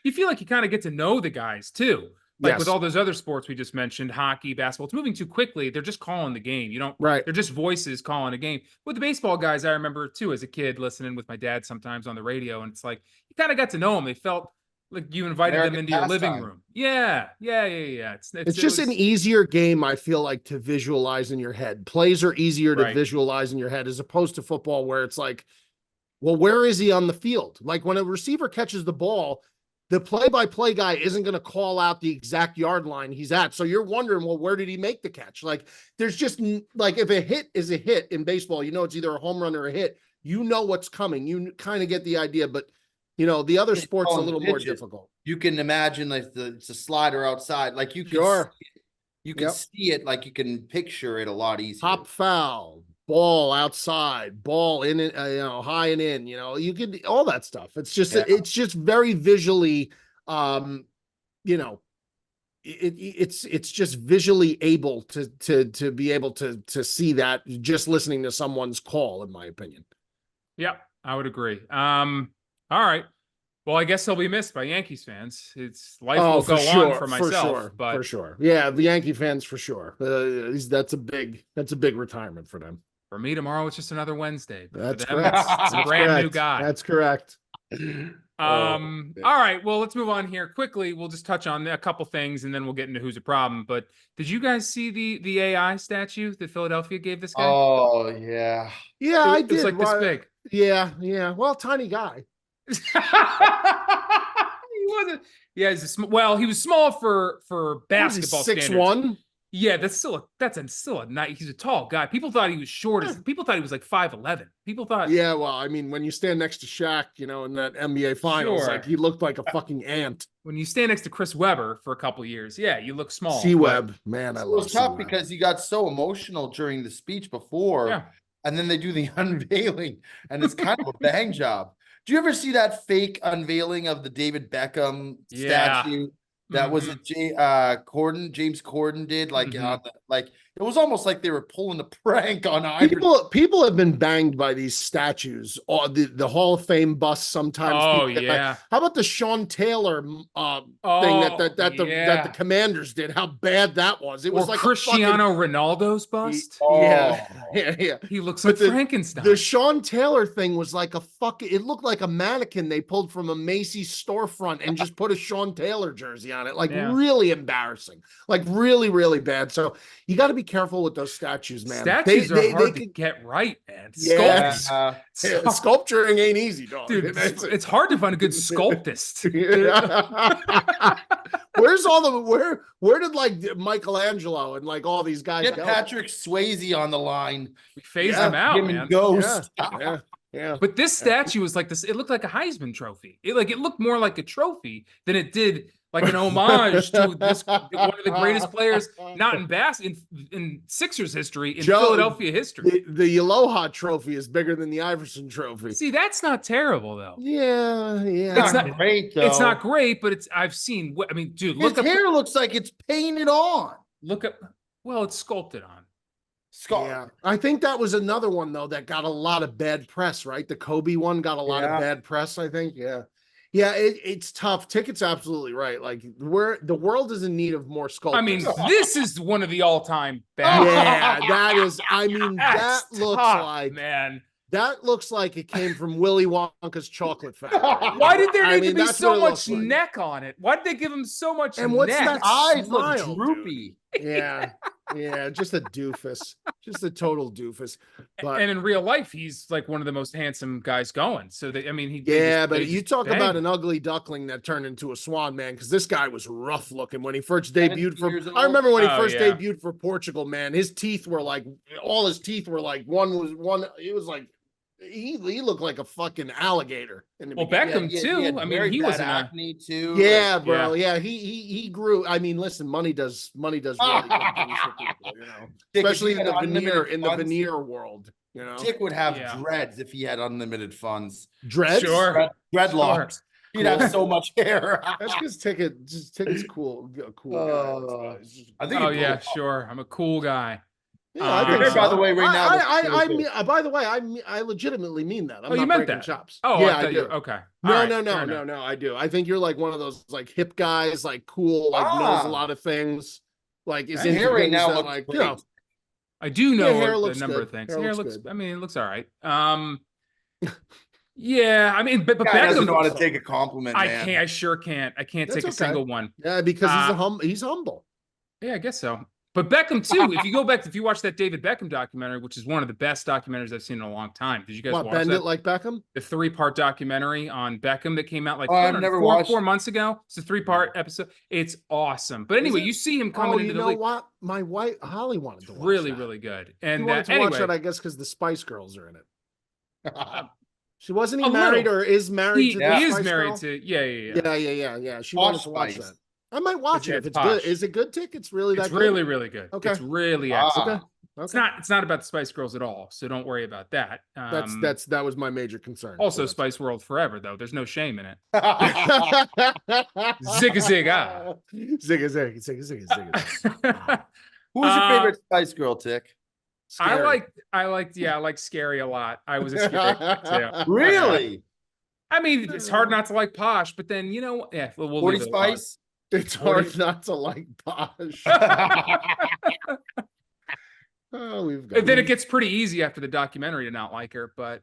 you feel like you kind of get to know the guys too. Like with all those other sports we just mentioned, hockey, basketball, it's moving too quickly. They're just calling the game. They're just voices calling a game. With the baseball guys, I remember too, as a kid, listening with my dad sometimes on the radio. And it's like, you kind of got to know them. They felt like you invited them into your living room. Yeah. It's just an easier game, I feel like, to visualize in your head. Plays are easier to visualize in your head, as opposed to football, where it's like, well, where is he on the field? Like when a receiver catches the ball, the play-by-play guy isn't going to call out the exact yard line he's at. So you're wondering, well, where did he make the catch? Like, there's just like, if a hit is a hit in baseball, it's either a home run or a hit. What's coming. You kind of get the idea, but the other sports are a little more difficult. You can imagine like it's a slider outside. Like you can see it, like you can picture it a lot easier. Hop foul, ball outside, ball in it, high and in, you can, all that stuff. It's just very visually, it's just visually able to be able to see that just listening to someone's call, in my opinion. Yeah, I would agree. All right. Well, I guess he'll be missed by Yankees fans. Life will go on for myself, for sure. Yeah, the Yankee fans for sure. That's a big retirement for them. For me, tomorrow it's just another Wednesday. That's correct. It's a brand new guy. That's correct. All right. Well, let's move on here quickly. We'll just touch on a couple things, and then we'll get into who's a problem. But did you guys see the AI statue that Philadelphia gave this guy? Oh yeah, I did. It's like this big. Yeah. Well, tiny guy. He wasn't. Yeah, he was small for basketball standards. 6'1". Yeah, that's still a nice. He's a tall guy. People thought he was short. People thought he was like 5'11". People thought. Yeah, well, I mean, when you stand next to Shaq, in that NBA Finals, like he looked like a fucking ant. When you stand next to Chris Webber for a couple years, yeah, you look small. C-Web, man, I love. It was tough because he got so emotional during the speech before, and then they do the unveiling, and it's kind of a bang job. Do you ever see that fake unveiling of the David Beckham statue? That was James Corden did, like it was almost like they were pulling a prank on Iverson. People have been banged by these statues, or the Hall of Fame bust sometimes. Oh yeah. How about the Sean Taylor thing that the Commanders did? How bad that was! It was like Cristiano Ronaldo's bust. Yeah. He looks like Frankenstein. The Sean Taylor thing was like it looked like a mannequin they pulled from a Macy's storefront and just put a Sean Taylor jersey on it. Like really embarrassing. Like really, really bad. So you got to be careful with those statues, man. Statues are hard to get right, man. Sculpturing ain't easy, dog. Dude, it's hard to find a good sculptist. Where did like Michelangelo and like all these guys get go? Patrick Swayze on the line. We phase them out, man. Ghost. Yeah. But this statue was like this. It looked like a Heisman Trophy. It looked more like a trophy than it did like an homage to this one of the greatest players, not in Sixers history, in Philadelphia history. The Aloha Trophy is bigger than the Iverson Trophy. See, that's not terrible though. Yeah. It's not great though. It's not great, but I've seen. I mean, dude, His hair looks like it's painted on. Well, it's sculpted on. Yeah, I think that was another one though that got a lot of bad press, right? The Kobe one got a lot of bad press, I think. Yeah. It's tough. Ticket's absolutely right. Like the world is in need of more sculptors. I mean, this is one of the all-time bad. Yeah, that is. I mean, that looks tough, like man. That looks like it came from Willy Wonka's chocolate factory. Why did there need to be so much neck on it? Why did they give him so much neck? And what's that eyes smile, look droopy? Yeah, just a doofus, just a total doofus. But and in real life, he's like one of the most handsome guys going. So I mean, but you talk about an ugly duckling that turned into a swan, man. Because this guy was rough looking when he first debuted for. I remember when he first debuted for Portugal, man. His teeth were like all his teeth were like one was one. It was like. He looked like a fucking alligator in the beginning. Beckham too. I mean, he was acne too. Yeah, like, bro. Yeah, he grew. I mean, listen, money does really good things for people, you know. Especially in the veneer world. You know, Dick would have dreads if he had unlimited funds. Dreads, sure, dreadlocks. Sure. He'd have so much hair. That's because Ticket's cool. Guy. I think. Oh yeah, sure. I'm a cool guy. Yeah, I think by the way, right now. By the way, I legitimately mean that. I'm not you meant breaking that? chops. Oh, yeah, I do. Okay. No, I do. I think you're like one of those like hip guys, like cool, like knows a lot of things. Like is into hair right now that, looks like great. you know. I do know a number of things. Hair looks. good. I mean, it looks all right. Yeah, I mean, but Beckham doesn't know how to take a compliment. I man. can't. I sure can't. I can't take a single one. Yeah, because he's humble. Yeah, I guess so. But Beckham too. If you watch that David Beckham documentary, which is one of the best documentaries I've seen in a long time. Did you guys watch Bend that? It Like Beckham? The 3-part documentary on Beckham that came out like I've never watched 4 months ago. It's a 3-part episode. It's awesome. But anyway, you see him coming into the league. What? My wife Holly wanted to watch really, that. really good. And she wanted to watch that, I guess, because the Spice Girls are in it. She wasn't married or is married to the He is Spice married Girl? to yeah. She wanted to watch that. I might watch it if it's good. Is it good, Tick? It's really that good? It's really, really good. Okay. It's really excellent. Okay. It's not about the Spice Girls at all, so don't worry about that. That was my major concern. Also, Spice World forever though. There's no shame in it. Zigga zigga. Zigga zigga. Who's your favorite Spice Girl, Tick? Scary. I like Scary a lot. I was a Scary too. Really? I mean, it's hard not to like Posh, but then we'll 40 Spice. It's hard not to like Posh. Then it gets pretty easy after the documentary to not like her. But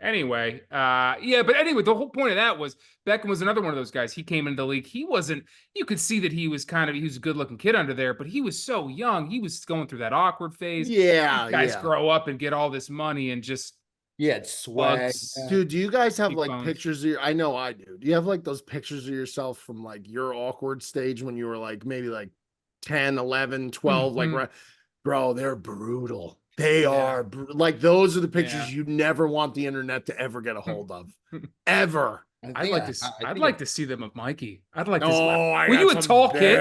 anyway, the whole point of that was Beckham was another one of those guys. He came into the league. He wasn't. You could see that he was a good looking kid under there, but he was so young. He was going through that awkward phase. Yeah, guys grow up and get all this money and just. Yeah, it's swag. Dude, do you guys have like bones. pictures of I know I do. Do you have like those pictures of yourself from like your awkward stage when you were like maybe like 10, 11, 12? Like, bro, they're brutal. They are like those are the pictures you never want the internet to ever get a hold of. Ever. I'd like to see them with Mikey. I'd like to see. Were you a tall kid?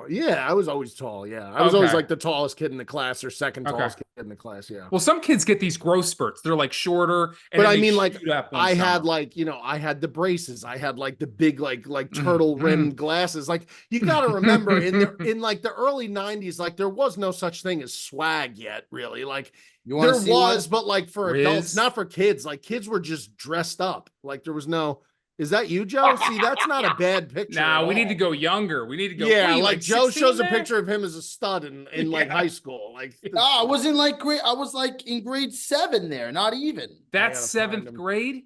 Yeah, I was always tall. Yeah. I was always like the tallest kid in the class or second tallest kid in the class. Yeah. Well, some kids get these growth spurts. They're like shorter. But I mean, like I had like, I had the braces. I had like the big, like turtle rimmed glasses. Like you got to remember in like the early 90s, like there was no such thing as swag yet, really. Like there was, but like for adults, not for kids. Like kids were just dressed up. Like there was no. Is that you, Joe? See, that's not a bad picture. Nah, we need to go younger. We need to go. Yeah, like Joe shows a picture of him as a stud in like high school. Like, I was in like grade. I was like in grade 7 there. Not even. That's 7th grade.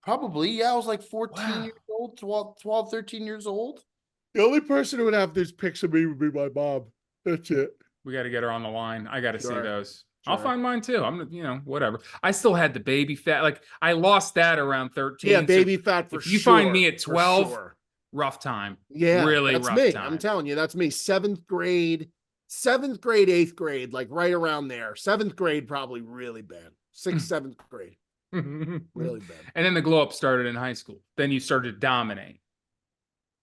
Probably. Yeah, I was like 14 years old, 12, 13 years old. The only person who would have this picture of me would be my mom. That's it. We got to get her on the line. I got to see those. I'll find mine too. I'm, whatever. I still had the baby fat. Like I lost that around 13. Yeah, baby fat for sure. If you find me at 12, rough time. Yeah, really that's rough me. time. I'm telling you, that's me. 7th grade, 8th grade, like right around there. 7th grade, probably really bad. 6th, 7th grade. Really bad. And then the glow up started in high school. Then you started to dominate.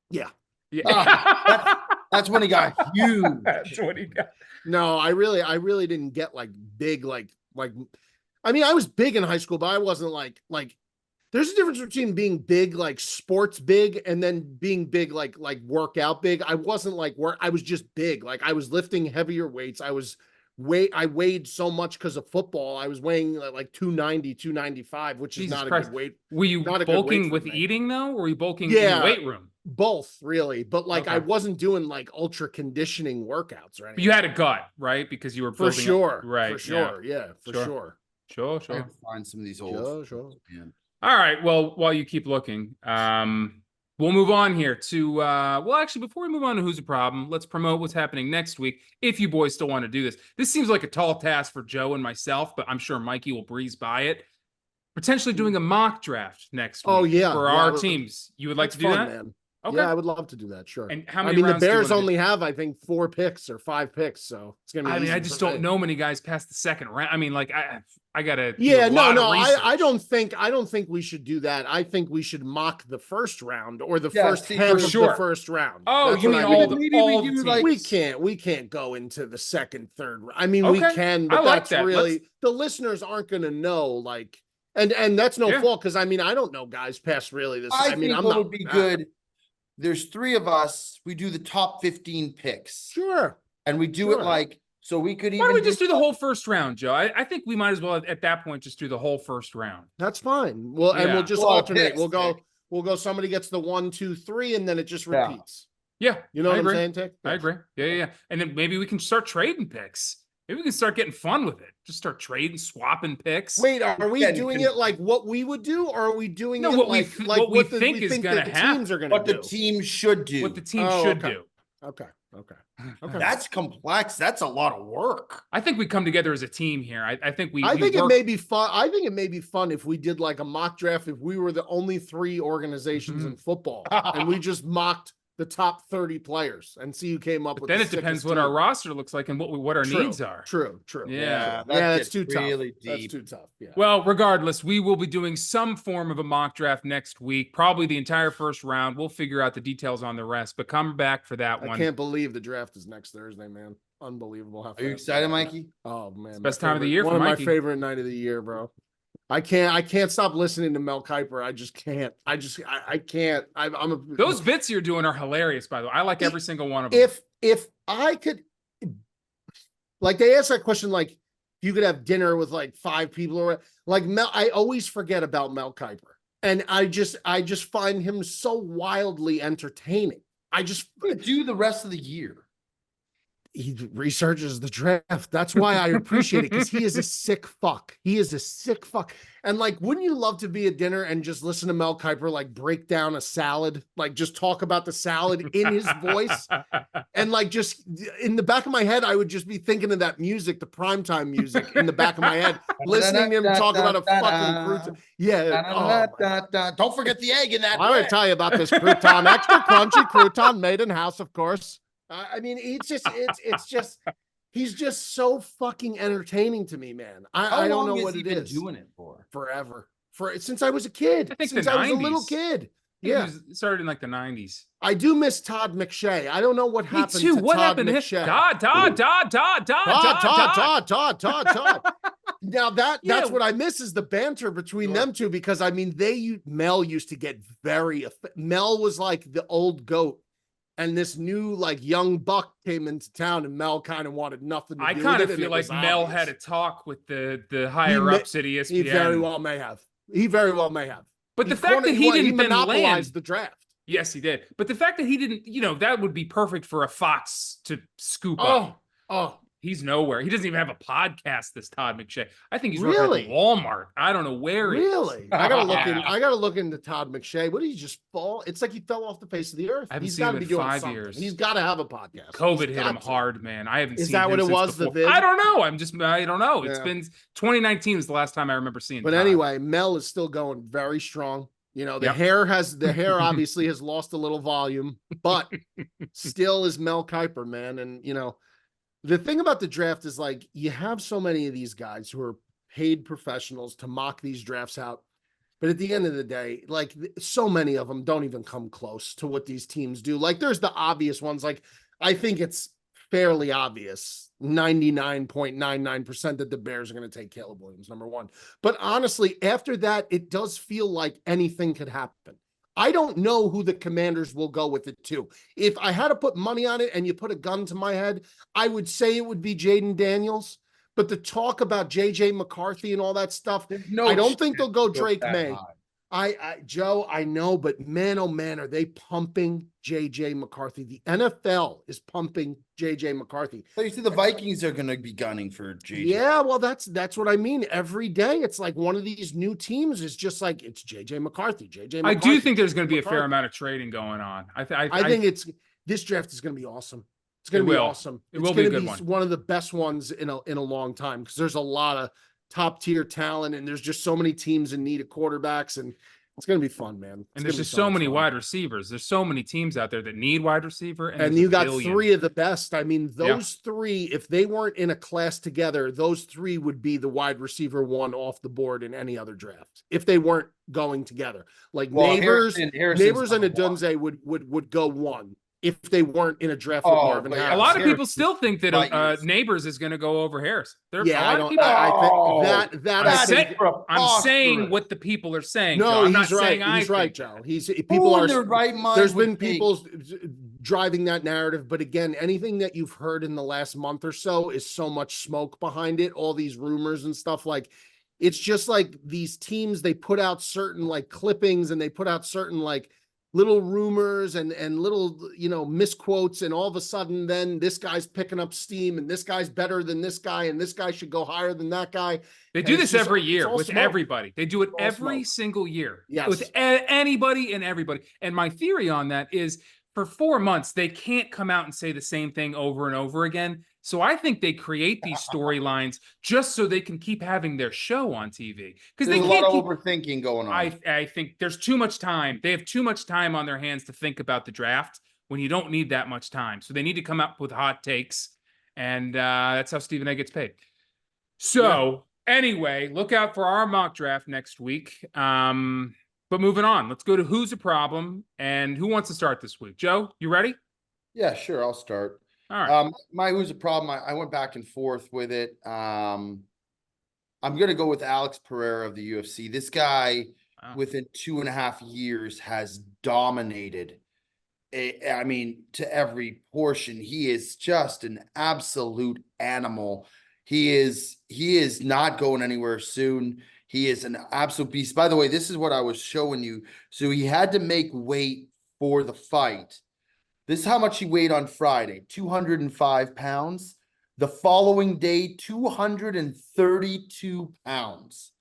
Yeah. Yeah. That's when he got huge. That's what he got. No, I really didn't get like big, I mean, I was big in high school, but I wasn't like there's a difference between being big, like sports big, and then being big, like workout big. I wasn't like I was just big. Like I was lifting heavier weights. I weighed so much because of football. I was weighing like 290, 295, which is not a good weight. Were you not a good bulking weight with for me. eating though? Or were you bulking in the weight room? Both, really. But like I Okay. wasn't doing like ultra conditioning workouts or anything. But you had a gut, right? Because you were For building up- sure. right? For sure. Yeah, for Sure. sure. Sure, I sure. have to find some of these old. Sure. Man. All right. Well, while you keep looking, we'll move on here to well, actually, before we move on to Who's a Problem, let's promote what's happening next week. If you boys still want to do this. This seems like a tall task for Joe and myself, but I'm sure Mikey will breeze by it. Potentially doing a mock draft next week for our teams. You would like to do that? Man. Okay. Yeah, I would love to do that. Sure. And how many I mean, the rounds do you Bears wanna do? only have, I think, 4 picks or 5 picks, so it's gonna be. I mean, easy I just for don't me. know many guys past the second round. I mean, like I gotta. Yeah, do a lot no. of I research. don't think we should do that. I think we should mock the first round or the Yeah, first see, half for of sure. the first round. Oh, That's you what mean I all mean. the Maybe all we the do, teams. like- We can't go into the second, third. I mean, we Okay. can, I but like that's that. really the listeners aren't going to know. Like, and that's no Yeah. fault because I mean I don't know guys past really this. I mean think I'm what not would be good. There's 3 of us. We do the top 15 picks, Sure. and we do Sure. it like so. We could Why even don't we just do the whole first round, Joe? I think we might as well at that point just do the whole first round. That's fine. Well, and Yeah. we'll just A lot of alternate. picks, We'll go. Somebody gets the 1, 2, 3, and then it just Yeah. repeats. Yeah, You know I what agree. I'm saying, Tick? I Yeah. agree. Yeah. And then maybe we can start trading picks. Maybe we can start getting fun with it. Just start trading, swapping picks. Wait, are we Again, doing can- it like what we would do, or are we doing No, it what we like th- like what we the- think is gonna that the happen. teams are going to what do? the team should do. What the team Oh, should okay. do. Okay. That's complex. That's a lot of work. I think we come together as a team here. I think we. I we think it work- may be fun. I think it may be fun if we did like a mock draft. If we were the only 3 organizations in football, and we just mocked the top 30 players and see who came up But with. then the it depends sickest what our team. roster looks like and what our True, needs are. True. Yeah. that That's gets too tough. really That's deep. too tough. Yeah. Well, regardless, we will be doing some form of a mock draft next week, probably the entire first round. We'll figure out the details on the rest, but come back for that I one. can't believe the draft is next Thursday, man. Unbelievable. How Are you fast excited, it is. Mikey? Oh man, best my time of the favorite- year One for of Mikey. my favorite night of the year, bro. I can't stop listening to Mel Kiper. I just can't. I can't. I'm a Those bits you're doing are hilarious, by the way. I like every single one of them. if I could, like they asked that question, like you could have dinner with like 5 people or like Mel. I always forget about Mel Kiper, and I just find him so wildly entertaining. What do you do the rest of the year? He researches the draft. That's why I appreciate it, because he is a sick fuck. He is a sick fuck. And like, wouldn't you love to be at dinner and just listen to Mel Kiper like break down a salad, like just talk about the salad in his voice? And like, just in the back of my head, I would just be thinking of that music, the primetime music in the back of my head, listening to him talk about a fucking crouton. Yeah. Don't forget the egg in that. I would tell you about this crouton, extra crunchy crouton made in house, of course. I mean, it's just he's just so fucking entertaining to me, man. I don't know what it is. Doing it for Forever, since I was a kid. I think Since the I was a 90s. little kid. Yeah. Yeah, It started in like the 90s. I do miss Todd McShay. I don't know what Me happened too. to What Todd happened to him? McShay. Todd. Now that's Yeah. what I miss is the banter between them two, because I mean Mel used to get Mel was like the old goat, and this new like young buck came into town, and Mel kind of wanted nothing to I do kind with of it, and feel it like was Mel obvious. had a talk with the higher ups at ESPN. He very well may have. He very well may have. But the fact that he didn't then monopolized land. the draft. Yes, he did. But the fact that he didn't, that would be perfect for a Fox to scoop up. Oh, He's nowhere. He doesn't even have a podcast, this Todd McShay. I think he's working Really? at Walmart. I don't know where he is. really? I gotta look into Todd McShay. What did he just fall? It's like he fell off the face of the earth. I haven't He's seen got him to be in doing 5 something. years. He's got to have a podcast. COVID He's hit him got to. hard, man. I haven't Is seen that him what it since was, the before. vid? I don't know. I don't know. It's Yeah. been 2019 was the last time I remember seeing But Todd. anyway, Mel is still going very strong. The Yep. hair obviously has lost a little volume, but still is Mel Kiper, man. And the thing about the draft is like you have so many of these guys who are paid professionals to mock these drafts out. But at the end of the day, like so many of them don't even come close to what these teams do. Like there's the obvious ones. Like I think it's fairly obvious, 99.99% that the Bears are going to take Caleb Williams, number one. But honestly, after that, it does feel like anything could happen. I don't know who the Commanders will go with it too. If I had to put money on it and you put a gun to my head, I would say it would be Jaden Daniels. But the talk about JJ McCarthy and all that stuff, I don't think they'll go Drake May. Joe, I know, but man, oh man, are they pumping JJ McCarthy? The NFL is pumping JJ McCarthy. So you see the Vikings are going to be gunning for JJ. Yeah, well, that's what I mean. Every day, it's like one of these new teams is just like, it's JJ McCarthy, JJ McCarthy. I do think there's going to be a fair amount of trading going on. I think this draft is going to be awesome. It's going to be awesome. It will be a good one of the best ones in a long time because there's a lot of top tier talent and there's just so many teams in need of quarterbacks and it's going to be fun, man. And there's just so many wide receivers. There's so many teams out there that need wide receiver. And you got three of the best. I mean, those three, if they weren't in a class together, those three would be the wide receiver one off the board in any other draft if they weren't going together. Like Neighbors and Adunze would go one if they weren't in a draft with Marvin Harris. A lot of people still think that Neighbors is going to go over Harris. I'm saying what the people are saying. No, Joe. I'm he's not right. Saying he's right, Joe. People are in their right mind. There's been people driving that narrative, but again, anything that you've heard in the last month or so is so much smoke behind it. All these rumors and stuff like. It's just like these teams. They put out certain like clippings and they put out certain like. Little rumors and little, misquotes. And all of a sudden, then this guy's picking up steam and this guy's better than this guy. And this guy should go higher than that guy. They do this every year with everybody. They do it every single year with anybody and everybody. And my theory on that is for 4 months, they can't come out and say the same thing over and over again. So I think they create these storylines just so they can keep having their show on TV. Because there's a lot of overthinking going on. I think there's too much time. They have too much time on their hands to think about the draft when you don't need that much time. So they need to come up with hot takes. And that's how Stephen A. gets paid. So anyway, look out for our mock draft next week. But moving on, let's go to Who's a Problem and who wants to start this week? Joe, you ready? Yeah, sure. I'll start. All right. My Who's a Problem, I went back and forth with it. I'm going to go with Alex Pereira of the UFC. This guy, within 2.5 years, has dominated. I mean, to every portion. He is just an absolute animal. He is not going anywhere soon. He is an absolute beast. By the way, this is what I was showing you. So he had to make weight for the fight. This is how much he weighed on Friday, 205 pounds. The following day, 232 pounds.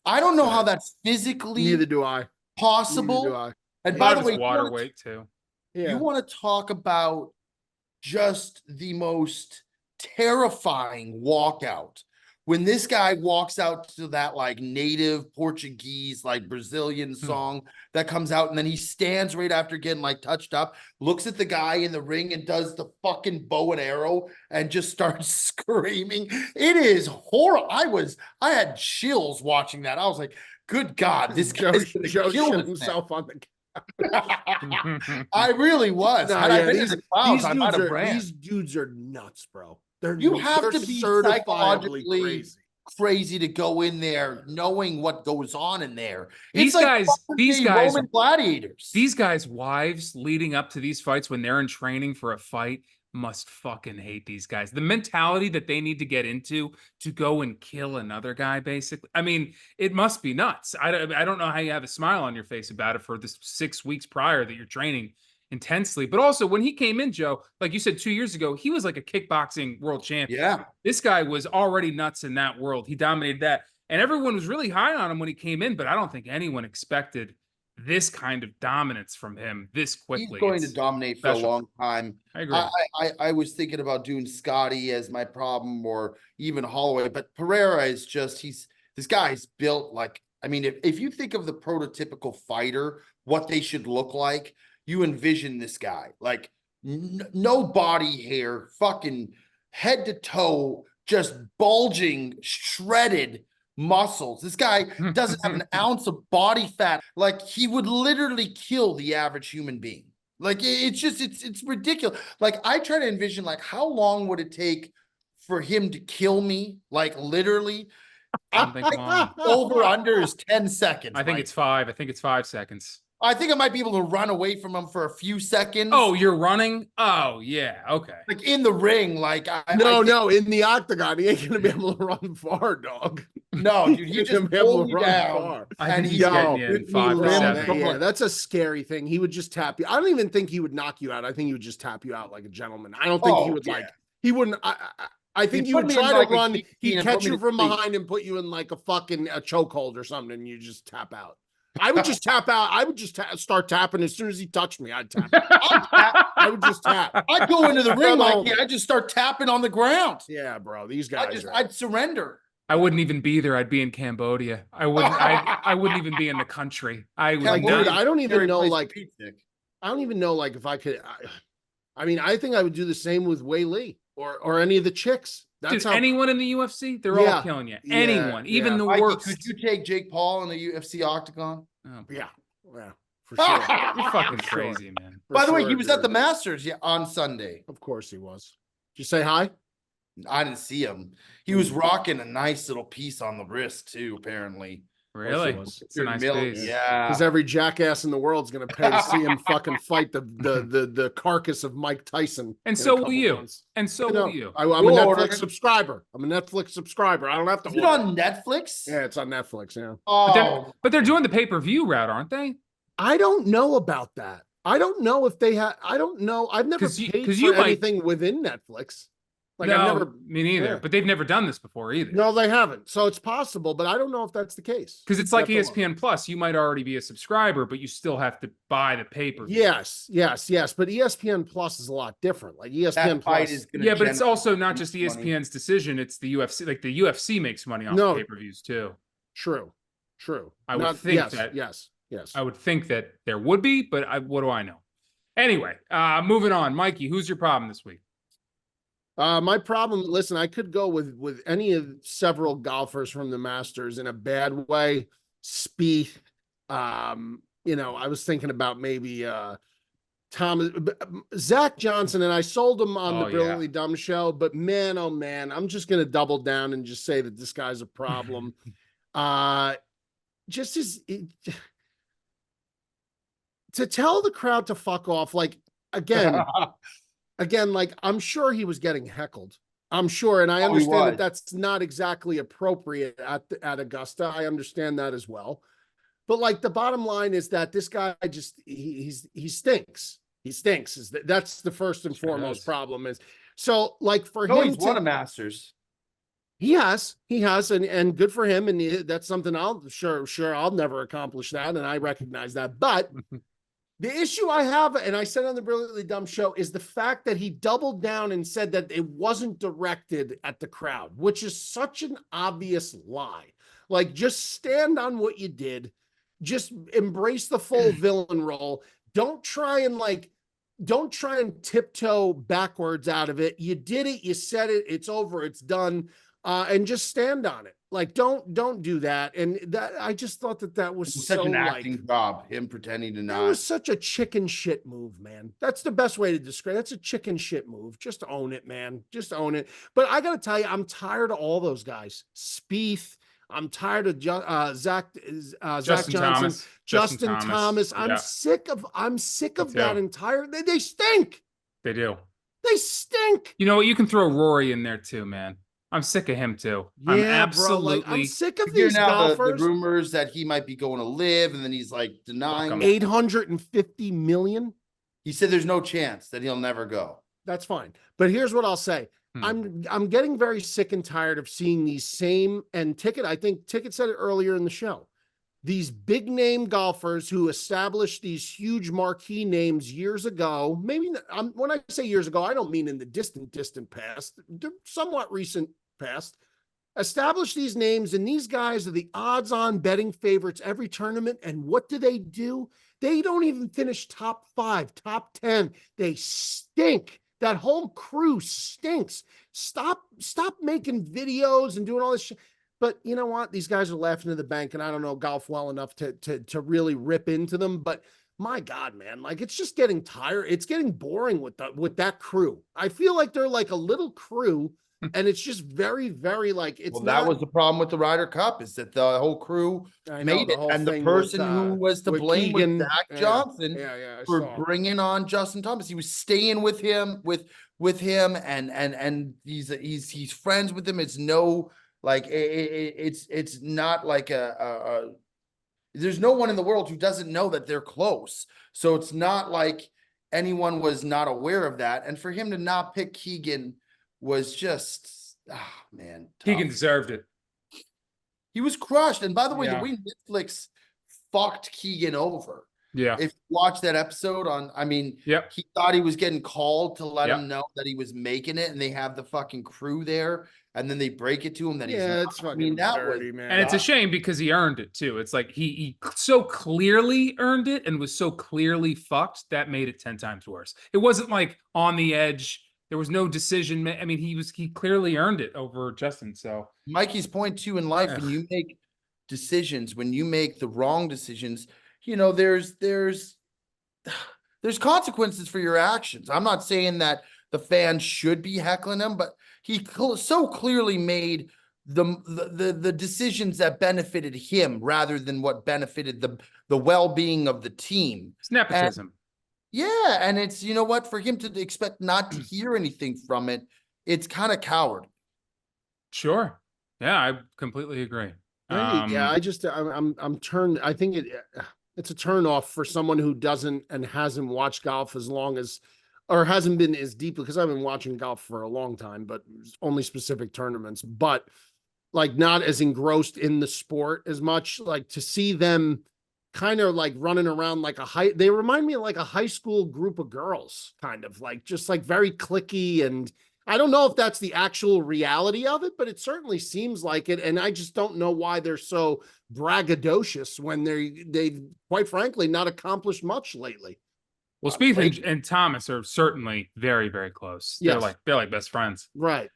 I don't know how that's physically Neither do I. possible. Neither do I. And by the way, water weight too. You want to talk about just the most terrifying walkout. When this guy walks out to that like native Portuguese, like Brazilian song that comes out, and then he stands right after getting like touched up, looks at the guy in the ring and does the fucking bow and arrow and just starts screaming. It is horrible. I had chills watching that. I was like, good God, this guy's gonna kill himself on the I really was. These dudes are nuts, bro. You have to be psychologically crazy to go in there knowing what goes on in there. These guys, Roman gladiators. These guys' wives leading up to these fights when they're in training for a fight must fucking hate these guys. The mentality that they need to get into to go and kill another guy, basically. I mean, it must be nuts. I don't know how you have a smile on your face about it for the 6 weeks prior that you're training intensely. But also when he came in, Joe, like you said 2 years ago, he was like a kickboxing world champion. Yeah. This guy was already nuts in that world. He dominated that. And everyone was really high on him when he came in, but I don't think anyone expected this kind of dominance from him this quickly. He's going to dominate for a long time. I agree. I was thinking about doing Scottie as my problem or even Holloway, but Pereira is just, this guy's built like, I mean, if you think of the prototypical fighter, what they should look like, you envision this guy, like no body hair, fucking head to toe, just bulging, shredded muscles. This guy doesn't have an ounce of body fat. Like, he would literally kill the average human being. Like, it's ridiculous. Like, I try to envision, like, how long would it take for him to kill me? Like, literally. I don't think long. Over under is 10 seconds. I think Mike. it's 5. I think it's 5 seconds. I think I might be able to run away from him for a few seconds. Oh, you're running? Oh, yeah. Okay. Like in the ring, like No, in the octagon, he ain't gonna be able to run far, dog. No, dude, he just pulled you down. far. I think And he's he's getting you in 5 to 7. Yeah, that's a scary thing. He would just tap you. I don't even think he would knock you out. I think he would just tap you out like a gentleman. I don't think he would he wouldn't. I think you would try to run. He'd catch you from behind and put you in like a fucking chokehold or something, and you just tap out. I would just tap out. I would just start tapping as soon as he touched me. I'd tap. I would just tap. I'd go into the ring, Mikey. I'd just start tapping on the ground. Yeah, bro. These guys. I'd surrender. I wouldn't even be there. I'd be in Cambodia. I wouldn't even be in the country. I would like, not. dude, I don't even know. Like, I don't even know. Like, if I could. I mean, I think I would do the same with Wei Lee or any of the chicks. That's Dude, anyone in the UFC, they're all killing you. Anyone, even the Mikey, worst. Could you take Jake Paul in the UFC octagon? Oh, yeah, for sure. You're fucking crazy, man. By the way, he was at the Masters on Sunday. Of course he was. Did you say hi? I didn't see him. He was rocking a nice little piece on the wrist too, apparently. Really? It's a nice piece. Yeah. Because every jackass in the world's gonna pay to see him fucking fight the carcass of Mike Tyson. And so will you. Months. And so will you. I'm a Netflix subscriber. I don't have to. Is it on Netflix? Yeah, it's on Netflix. Yeah. Oh, but they're doing the pay-per-view route, aren't they? I don't know about that. I don't know if they have. I don't know. I've never paid for anything within Netflix. Like, no, I've never, me neither. Yeah. But they've never done this before either. No, they haven't. So it's possible, but I don't know if that's the case. Because it's like ESPN Plus. You might already be a subscriber, but you still have to buy the pay-per-view. Yes. But ESPN Plus is a lot different. Like ESPN Plus is but it's also not just ESPN's decision. It's the UFC. Like the UFC makes money off pay-per-views too. True. I would think that. Yes. I would think that there would be, but what do I know? Anyway, moving on. Mikey, who's your problem this week? My problem, listen, I could go with any of several golfers from the Masters in a bad way. Spieth, I was thinking about maybe Zach Johnson, and I sold him on the Brilliantly Dumb show, but man, oh man, I'm just going to double down and just say that this guy's a problem. To tell the crowd to fuck off, like, again, like, I'm sure he was getting heckled. I'm sure. And I understand that that's not exactly appropriate at Augusta. I understand that as well. But like, the bottom line is that this guy just, he stinks. He stinks. That's the first and foremost problem is. So like for him, he's won a Masters. He has, and good for him. And that's something I'll never accomplish that. And I recognize that, but the issue I have, and I said on the Brilliantly Dumb show, is the fact that he doubled down and said that it wasn't directed at the crowd, which is such an obvious lie. Like, just stand on what you did. Just embrace the full villain role. Don't try and tiptoe backwards out of it. You did it. You said it. It's over. It's done. And just stand on it. Like, don't do that. And that, I just thought that was such an acting job, him pretending to not. It was such a chicken shit move, man. That's the best way to describe it. That's a chicken shit move. Just own it, man. Just own it. But I got to tell you, I'm tired of all those guys. Spieth. I'm tired of Zach Johnson, Justin Thomas. I'm sick of that entire. They stink. They do. They stink. You know what? You can throw Rory in there too, man. I'm sick of him too. Yeah, I'm absolutely. Bro, I'm sick of these golfers. The rumors that he might be going to live, and then he's like denying. 850 million. He said there's no chance that he'll never go. That's fine. But here's what I'll say. I'm getting very sick and tired of seeing these same, and I think Ticket said it earlier in the show. These big name golfers who established these huge marquee names years ago, maybe when I say years ago, I don't mean in the distant past, somewhat recent past, established these names, and these guys are the odds-on betting favorites every tournament. And what do? They don't even finish top 5, top 10. They stink. That whole crew stinks. Stop making videos and doing all this shit. But you know what? These guys are laughing to the bank, and I don't know golf well enough to really rip into them. But my God, man, like it's just getting tired. It's getting boring with that crew. I feel like they're like a little crew, and it's just very, very like it's Well, not. that was the problem with the Ryder Cup, is that the whole crew I know, made the it, whole and the thing person who was to with blame was Keegan. Zach Yeah, Johnson yeah, I for saw. bringing on Justin Thomas. He was staying with him, with him, and he's friends with him. It's no like it's not like a there's no one in the world who doesn't know that they're close. So it's not like anyone was not aware of that. And for him to not pick Keegan was just, man. Keegan Tough. deserved it. He was crushed. And by the way, Yeah. the way Netflix fucked Keegan over. Yeah. If you watch that episode on, I mean, Yep. he thought he was getting called to let Yep. him know that he was making it, and they have the fucking crew there, and then they break it to him that he's Yeah, not. it's fucking I mean, that dirty, was, man. And it's a shame because he earned it too. It's like he so clearly earned it and was so clearly fucked that made it 10 times worse. It wasn't like on the edge. There was no decision. I mean, he clearly earned it over Justin. So Mikey's point too in life, when you make decisions, when you make the wrong decisions, you know, there's consequences for your actions. I'm not saying that the fans should be heckling him, but he so clearly made the decisions that benefited him rather than what benefited the well-being of the team. it's nepotism. Yeah, and it's, you know what, for him to expect not to hear anything from it, it's kind of coward. Sure. Yeah, I completely agree. Yeah, I'm turned. I think it's a turn off for someone who doesn't and hasn't watched golf as long as, or hasn't been as deep, because I've been watching golf for a long time, but only specific tournaments, but like not as engrossed in the sport as much. Like to see them kind of like running around like they remind me of like a high school group of girls, kind of like just like very cliquey, and I don't know if that's the actual reality of it, but it certainly seems like it. And I just don't know why they're so braggadocious when they've quite frankly not accomplished much lately. Well, Spieth and Thomas are certainly very, very close. Yes. They're like best friends. Right.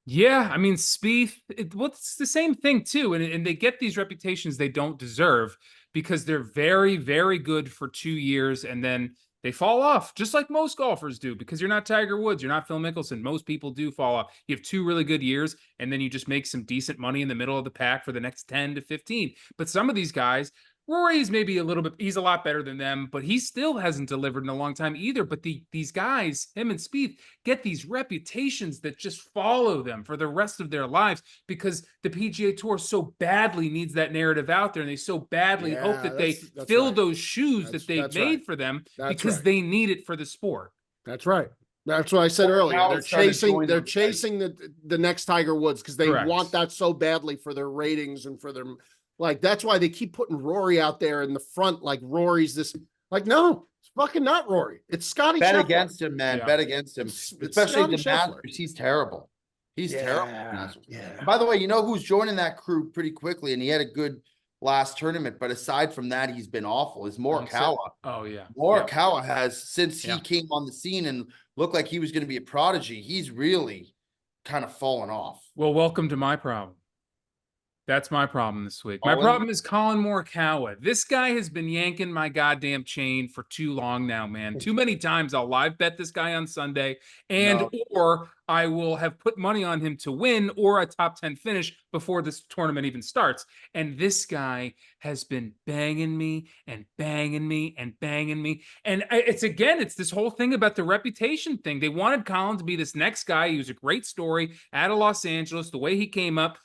Yeah, I mean, Spieth, it's the same thing too. And they get these reputations they don't deserve because they're very, very good for 2 years and then they fall off, just like most golfers do, because you're not Tiger Woods, you're not Phil Mickelson. Most people do fall off. You have 2 really good years, and then you just make some decent money in the middle of the pack for the next 10 to 15. But some of these guys, Rory's maybe a little bit, he's a lot better than them, but he still hasn't delivered in a long time either. But these guys, him and Spieth, get these reputations that just follow them for the rest of their lives because the PGA Tour so badly needs that narrative out there, and they so badly hope that they fill those shoes that they've made for them because they need it for the sport. That's right. That's what I said earlier. They're chasing the next Tiger Woods because they want that so badly for their ratings and for their. Like, that's why they keep putting Rory out there in the front. Like, Rory's this, like, no, it's fucking not Rory. It's Scottie Scheffler. Bet against him, man. Yeah. Bet against him. Especially the Masters. He's terrible. He's terrible. Yeah. By the way, you know who's joining that crew pretty quickly, and he had a good last tournament, but aside from that, he's been awful, is Morikawa. Oh, yeah. Morikawa has, since he came on the scene and looked like he was going to be a prodigy, he's really kind of fallen off. Well, welcome to my problem. That's my problem this week. My problem is Collin Morikawa. This guy has been yanking my goddamn chain for too long now, man. Too many times I'll live bet this guy on Sunday, or I will have put money on him to win or a top 10 finish before this tournament even starts. And this guy has been banging me and banging me and banging me. And it's this whole thing about the reputation thing. They wanted Collin to be this next guy. He was a great story out of Los Angeles, the way he came up.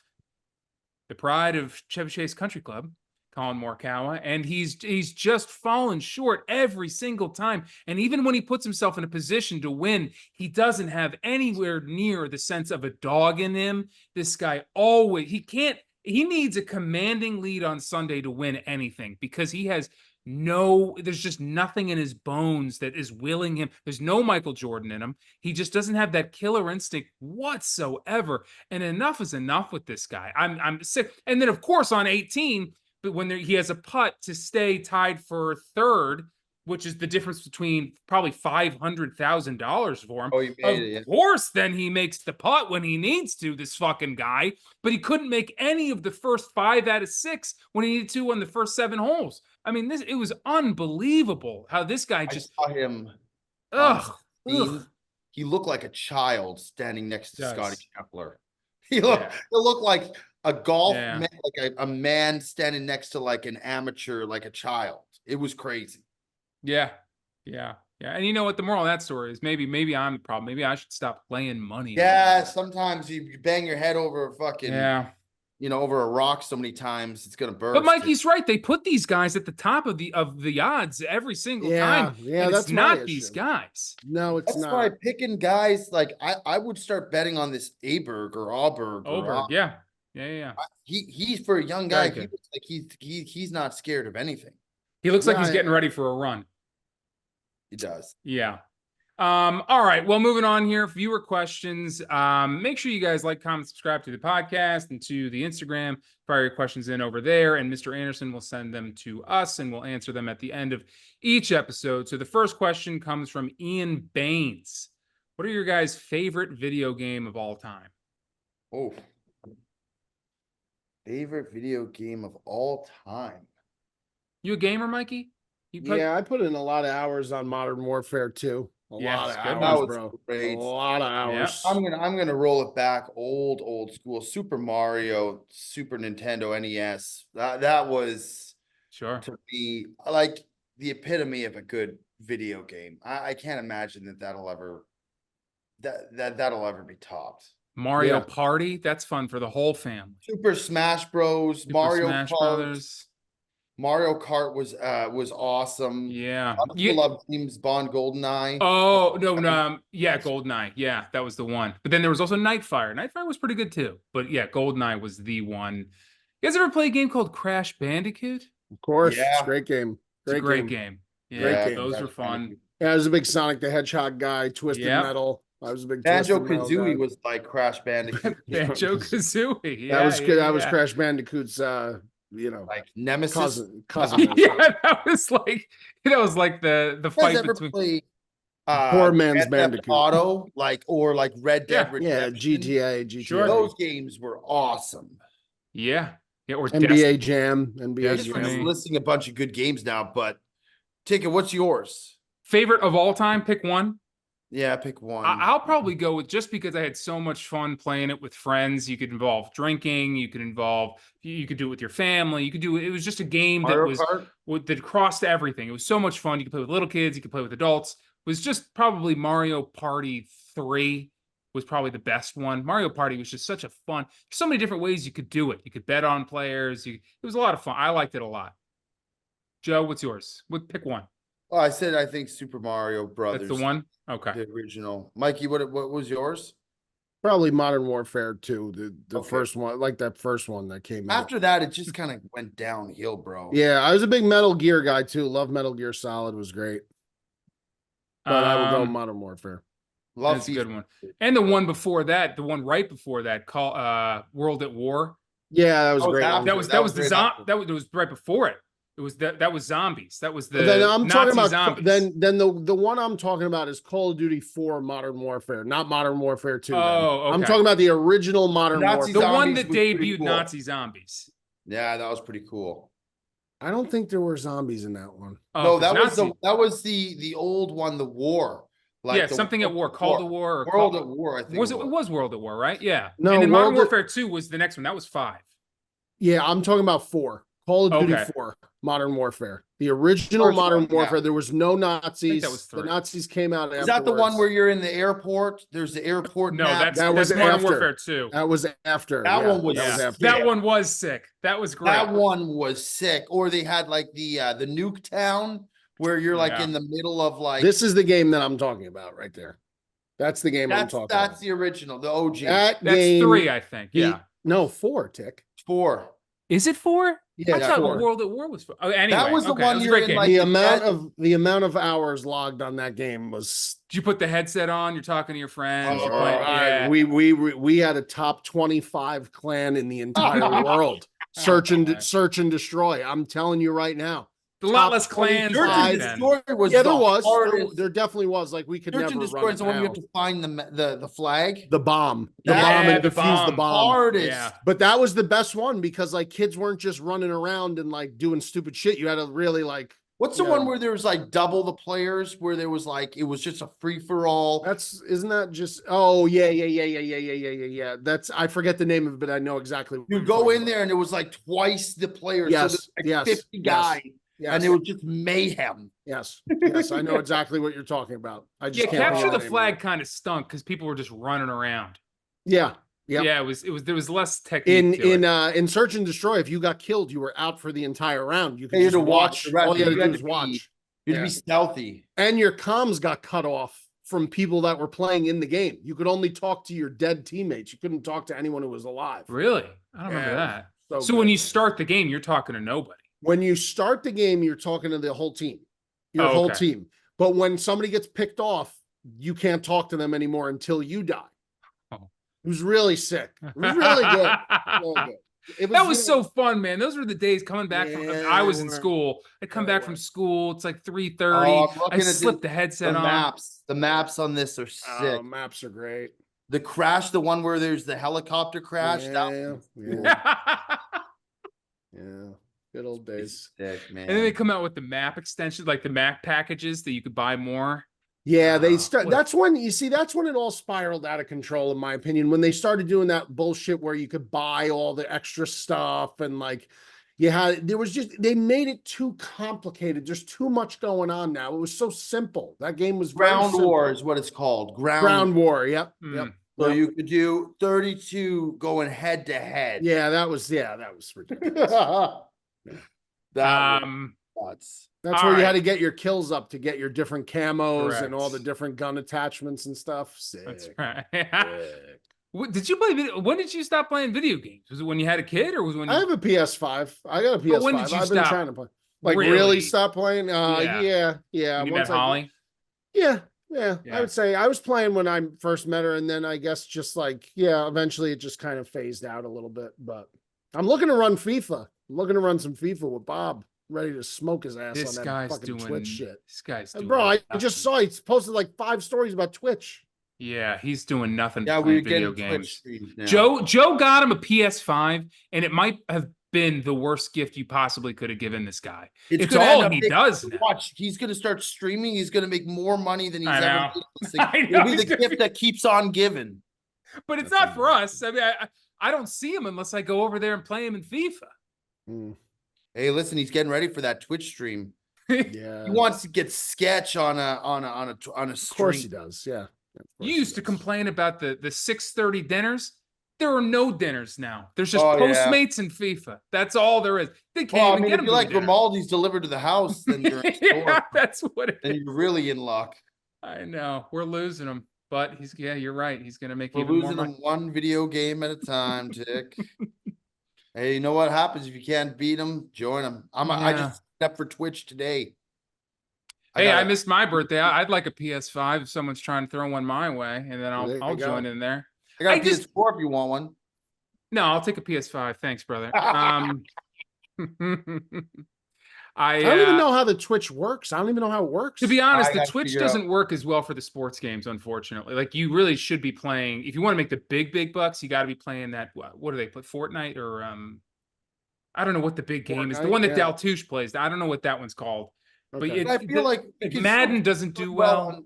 The pride of Chevy Chase Country Club, Collin Morikawa, and he's just fallen short every single time. And even when he puts himself in a position to win, he doesn't have anywhere near the sense of a dog in him. This guy he needs a commanding lead on Sunday to win anything because there's just nothing in his bones that is willing him. There's no Michael Jordan in him. He just doesn't have that killer instinct whatsoever. And enough is enough with this guy. I'm sick. And then, of course, on 18, but when he has a putt to stay tied for third which is the difference between probably $500,000 for him. Oh, he Of made it, yeah. course, then he makes the putt when he needs to, this fucking guy, but he couldn't make any of the first 5 out of 6 when he needed to on the first 7 holes. I mean, it was unbelievable how this guy I just, saw him on ugh, 16. He looked like a child standing next to Does. Scottie Scheffler. He looked like a golf Yeah. man, like a man standing next to like an amateur, like a child. It was crazy. Yeah. And you know what the moral of that story is? Maybe I'm the problem. Maybe I should stop playing money. Yeah, sometimes you bang your head over a fucking, Yeah. over a rock so many times it's gonna burst. But Mikey's right. They put these guys at the top of the odds every single time. Yeah, and that's it's not my these issue. guys. No, it's That's not. why picking guys like I would start betting on this Aberg or Auberg. Oberg, yeah. He's for a young Very guy. He good. looks like he's not scared of anything. He looks like Yeah, he's getting ready for a run. He does. Yeah. All right. Well, moving on here. Viewer questions. Make sure you guys like, comment, subscribe to the podcast and to the Instagram. Fire your questions in over there, and Mr. Anderson will send them to us, and we'll answer them at the end of each episode. So the first question comes from Ian Baines. What are your guys' favorite video game of all time? Oh, favorite video game of all time. You a gamer, Mikey? You play- Yeah, I put in a lot of hours on Modern Warfare 2. A Yeah, lot it's of good one. hours, That was bro. great. A lot of hours. I'm gonna roll it back old school. Super Mario, Super Nintendo NES. That was Sure. to me like the epitome of a good video game. I can't imagine that'll ever be topped. Mario Yeah. Party. That's fun for the whole family. Super Smash Bros. Super Mario Smash Kart. Brothers. Mario Kart was awesome. Yeah. I still love James Bond GoldenEye. Oh, no. Yeah, GoldenEye. Yeah, that was the one. But then there was also Nightfire. Nightfire was pretty good too. But yeah, GoldenEye was the one. You guys ever play a game called Crash Bandicoot? Of course. Yeah. It's a great game. It's a great game. Yeah, Great game. those Crash were fun. Bandicoot. Yeah, I was a big Sonic the Hedgehog guy, Twisted Yep. Metal. I was a big Banjo Twisted Metal Kazooie guy. was like Crash Bandicoot. Banjo Kazooie. Yeah, That was good. That was yeah. Crash Bandicoot's Like Nemesis. cousin. Yeah, that was like the You guys fight ever between. play Poor man's Grand Theft Bandicoot. Auto, or like Red Dead Yeah, Redemption? GTA. Sure. Those games were awesome. Yeah, or NBA Jam. Yeah, NBA just Destiny. listing a bunch of good games now, but Ticket, what's yours? Favorite of all time? Pick one. Yeah, pick one. I'll probably go with, just because I had so much fun playing it with friends. You could involve drinking. You could do it with your family. It was just a game that Mario Kart? that crossed everything. It was so much fun. You could play with little kids. You could play with adults. It was just probably Mario Party 3 was probably the best one. Mario Party was just such a fun. So many different ways you could do it. You could bet on players. It was a lot of fun. I liked it a lot. Joe, what's yours? Pick one. Oh, I said I think Super Mario Brothers. That's the one. Okay. The original. Mikey, what was yours? Probably Modern Warfare 2, the Okay. first one, like that first one that came out. After that, it just kind of went downhill, bro. Yeah, I was a big Metal Gear guy too. Love Metal Gear Solid, was great. But I would go Modern Warfare. Love That's a FIFA. good one. And the one before that, the one right before that, called World at War. Yeah, that was Oh, great. that That was the great. that was right before it. It was that was zombies. That was the But then I'm Nazi talking about zombies. then the one I'm talking about is Call of Duty 4 Modern Warfare, not Modern Warfare 2. then. Oh, I'm okay. talking about the original Modern Nazi the Warfare. one Zombies that was pretty debuted cool. Nazi zombies. Yeah, that was pretty cool. I don't think there were zombies in that one. Oh, No, 'cause that was the old one, the war. yeah, the something at war, Call to War, or World Call- at War. I think was it? It was World at War, right? Yeah. No, and then Modern World at- Warfare 2 was the next one. That was 5. Yeah, I'm talking about 4. Call of Duty Okay. 4 Modern Warfare. The original First Modern one, yeah. Warfare. There was no Nazis. was The 3. Nazis came out Is that the one afterwards. where you're in the airport? There's the airport. No, map. That was that's Modern after. Warfare 2. That was after. That yeah, one was that was Yeah. after. That one was sick. That was great. That one was sick. Or they had like the nuke town where you're like Yeah. in the middle of like This is the game that I'm talking about right there. That's the game I'm talking that's about. the original, the OG. That That's game, 3, I think. the- Yeah. No, 4, Tick. 4. Is it 4? Yeah, I thought 4. World at War was 4. Oh, anyway, was the okay, one it was a you're great in, game. like, The amount of hours logged on that game was Did you put the headset on? You're talking to your friends. You're Oh, playing, yeah. we had a top 25 clan in the entire world. Search and destroy. I'm telling you right now. A lot top less clans 25. back Search and then. Destroy was Yeah, the there was. hardest. There definitely was. Like we could Search never and run Destroy it is the one you have now. to find the flag. The bomb. The That- bomb Yeah, and the defuse the bomb. bomb. Hardest. Yeah. But that was the best one because like kids weren't just running around and like doing stupid shit. You had to really like. What's the Yeah. one where there was like double the players, where there was like it was just a free for all? Isn't that just? Yeah. That's I forget the name of it, but I know exactly. What You you're go talking in there and it was like twice the players. Yes, So there's like yes, 50 yes, guys, Yes. and it was just mayhem. Yes, I know exactly what you're talking about. I just Yeah, can't capture think the of name of flag it. kind of stunk because people were just running around. Yeah, Yep. Yeah, it was there was less technique in Search and Destroy. If you got killed, you were out for the entire round. You could You had just to watch the rest. All you had to You had do to was be- watch. You had to be stealthy. And your comms got cut off from people that were playing in the game. You could only talk to your dead teammates. You couldn't talk to anyone who was alive. Really? I don't remember Yeah, that. So good. when you start the game, you're talking to nobody. When you start the game, you're talking to the whole team, your Oh, whole okay. team. But when somebody gets picked off, you can't talk to them anymore until you die. Oh. It was really sick. It was really good. Really good. That was so fun, man. Those were the days coming back from. I was in Yeah, school. I'd come yeah, back it from was. school. It's like 3:30. Oh, I'm I looking at slipped the headset the on. maps. The maps on this are sick. Oh, maps are great. The crash, the one where there's the helicopter crash. That Yeah, was yeah, yeah. Good old days. sick, man. And then they come out with the map extension, like the map packages that you could buy more. Yeah, they Ah, start. what a- That's when you see. That's when it all spiraled out of control, in my opinion. When they started doing that bullshit where you could buy all the extra stuff and like, there was just they made it too complicated. There's too much going on now. It was so simple. That game was very Ground simple. War is what it's called. Ground War. Yep. Mm. Yep. So yep. you could do 32 going head to head. That was ridiculous. That was Um, nuts. That's All where you had right. to get your kills up to get your different camos and all the Correct. different gun attachments and stuff. Sick. that's right. Sick. Did you play video? When did you stop playing video games? Was it when you had a kid, or was it when you? I have a PS5. I got a PS5. But when did you I've been stop? trying to play. Like Really? really stop playing? Yeah. Yeah. you Once met Holly? Yeah. Yeah. I would say I was playing when I first met her, and then I guess just like, eventually it just kind of phased out a little bit. But I'm looking to run FIFA. I'm looking to run some FIFA with Bob. Ready to smoke his ass This on that guy's fucking doing Twitch shit. This guy's doing Bro, I nothing. just saw he posted like 5 stories about Twitch. Yeah, he's doing nothing. Yeah, but we're playing video getting Twitch games. streams now. Joe got him a PS5, and it might have been the worst gift you possibly could have given this guy. It's gonna end all up he making- does now. Watch, he's gonna start streaming. He's gonna make more money than he's I ever know. made. in this thing. I know, It'll be he's the gonna gift be- that keeps on giving. But it's That's not for amazing. us. I mean, I don't see him unless I go over there and play him in FIFA. Mm, Hey, listen, he's getting ready for that Twitch stream. yeah. He wants to get sketch on a stream. Of course he does. Yeah. Of course You he used to does. complain about the 6:30 dinners. There are no dinners now. There's just Oh, yeah. Postmates and FIFA. That's all there is. They can't Well, I even mean, get if them you to like the dinner. Grimaldi's delivered to the house, then you're in store. Yeah, that's what it Then is. you're really in luck. I know. We're losing him. But you're right. He's gonna make We're even more losing money. them one video game at a time, Tick. Hey, you know what happens if you can't beat them? Join them. I Yeah. just stepped for Twitch today. Hey, I gotta- missed my birthday. I'd like a PS5 if someone's trying to throw one my way, and then There I'll you join go. in there. I got I a just- PS4 if you want one. No, I'll take a PS5. Thanks, brother. I don't even know how the Twitch works. I don't even know how it works. To be honest, I the gotta Twitch figure out- doesn't work as well for the sports games, unfortunately. Like you really should be playing. If you want to make the big bucks, you got to be playing that. What do they play? Fortnite or I don't know what the big game is. The Fortnite, one that yeah. Daltouche plays. I don't know what that one's called. But Okay. But I feel like we if could Madden still doesn't do do well.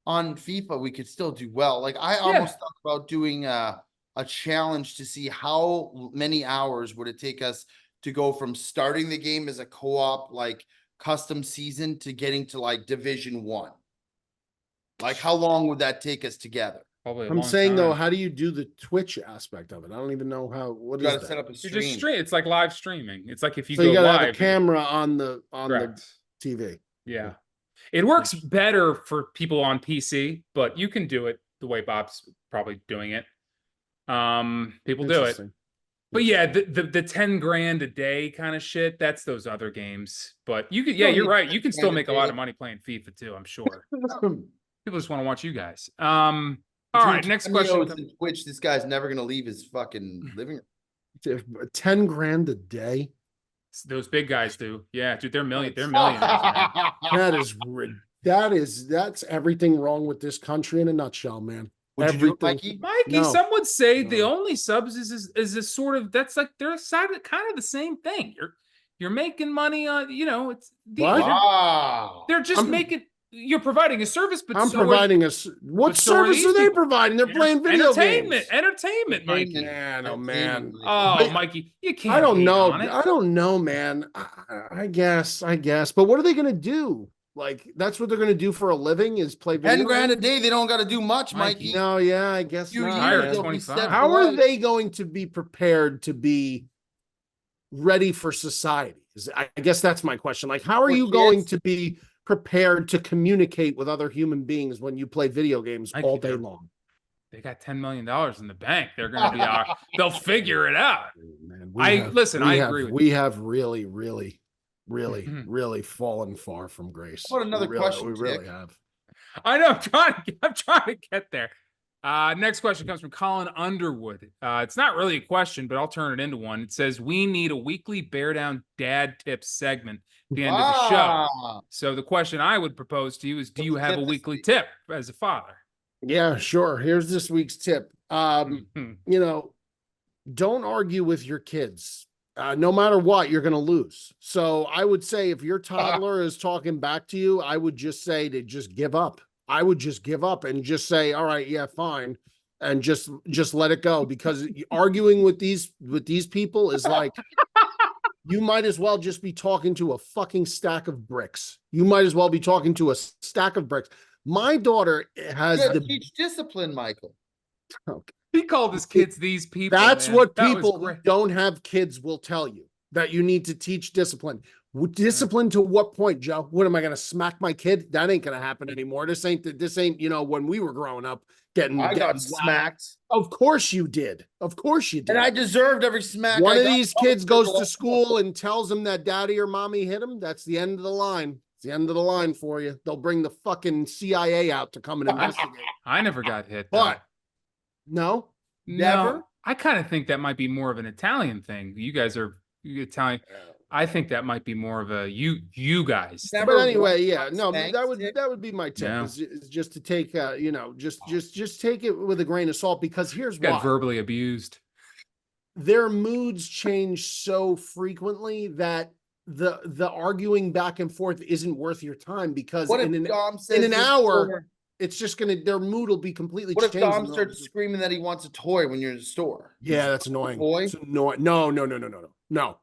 on FIFA, we could still do well. Like I almost thought about doing a challenge to see how many hours would it take us to go from starting the game as a co-op, like custom season, to getting to like Division 1. Like how long would that take us together? Probably a I'm long saying though, time. how do you do the Twitch aspect of it? I don't even know how. What You is gotta that? set up a You stream. just stream. It's like live streaming. It's like if you So go you gotta live. have a camera on the Correct. TV. Yeah. It works better for people on PC, but you can do it the way Bob's probably doing it. People do it. Interesting. But yeah, the 10 grand a day kind of shit, that's those other games. But you could, Still you're need right. 10 You can still grand a make a lot day. of money playing FIFA too, I'm sure. People just want to watch you guys. All right, Between next cameos question. and Twitch, this guy's never gonna leave his fucking living room. 10 grand a day. Those big guys do. Yeah, dude, they're millionaires, man. That's everything wrong with this country in a nutshell, man. Would you do it, Everything. Mikey? No. Some would say the No. only subs is a sort of, that's like they're kind of the same thing. You're making money on, it's What? Wow. they're just you're providing a service, but I'm so providing what service are they providing? They're playing video games. Entertainment, Mikey. Man, oh man. Oh, Mikey, you can't. I don't hate know. on it. I don't know, man. I guess. But what are they gonna do? Like, that's what they're gonna do for a living is play video 10 grand a games? day. They don't got to do much, Mikey. No, yeah, I guess Few not. years, man. they'll be set How for are life. they going to be prepared to be ready for society? I guess that's my question. Like, how are you going to be prepared to communicate with other human beings when you play video games all day long? They got $10 million in the bank. They're going to be they'll figure it out. Man, I agree with you. We have really, really, really fallen far from grace. What another question? We really have. I know. I'm trying to get there. Next question comes from Colin Underwood. It's not really a question, but I'll turn it into one. It says, we need a weekly Bear Down Dad Tips segment at the end of the show. So the question I would propose to you is, do you have a weekly tip as a father? Yeah, sure. Here's this week's tip. Don't argue with your kids. No matter what, you're going to lose. So I would say if your toddler is talking back to you, I would just say to just give up. I would just give up and just say, all right, yeah, fine. And just let it go, because arguing with these people is like, you might as well just be talking to a fucking stack of bricks. You might as well be talking to a stack of bricks. My daughter has teach discipline, Michael. Okay. He called his kids these people. That's what people who don't have kids will tell you, that you need to teach discipline. Discipline to what point, Joe? What am I going to smack my kid? That ain't going to happen anymore. This ain't, when we were growing up I got smacked. Of course you did. Of course you did. And I deserved every smack. One of these kids goes to school and tells them that daddy or mommy hit him. That's the end of the line. It's the end of the line for you. They'll bring the fucking CIA out to come and investigate. I never got hit. But no, never. No, I kind of think that might be more of an Italian thing. You guys are Italian. I think that might be more of a you guys. But anyway, yeah, no, that would be my tip. Yeah. Is just to take just take it with a grain of salt, because here's why. Got verbally abused. Their moods change so frequently that the arguing back and forth isn't worth your time, because in an hour it's just their mood will be completely changed. What if Dom starts screaming that he wants a toy when you're in the store? Yeah, that's annoying. Toy? No.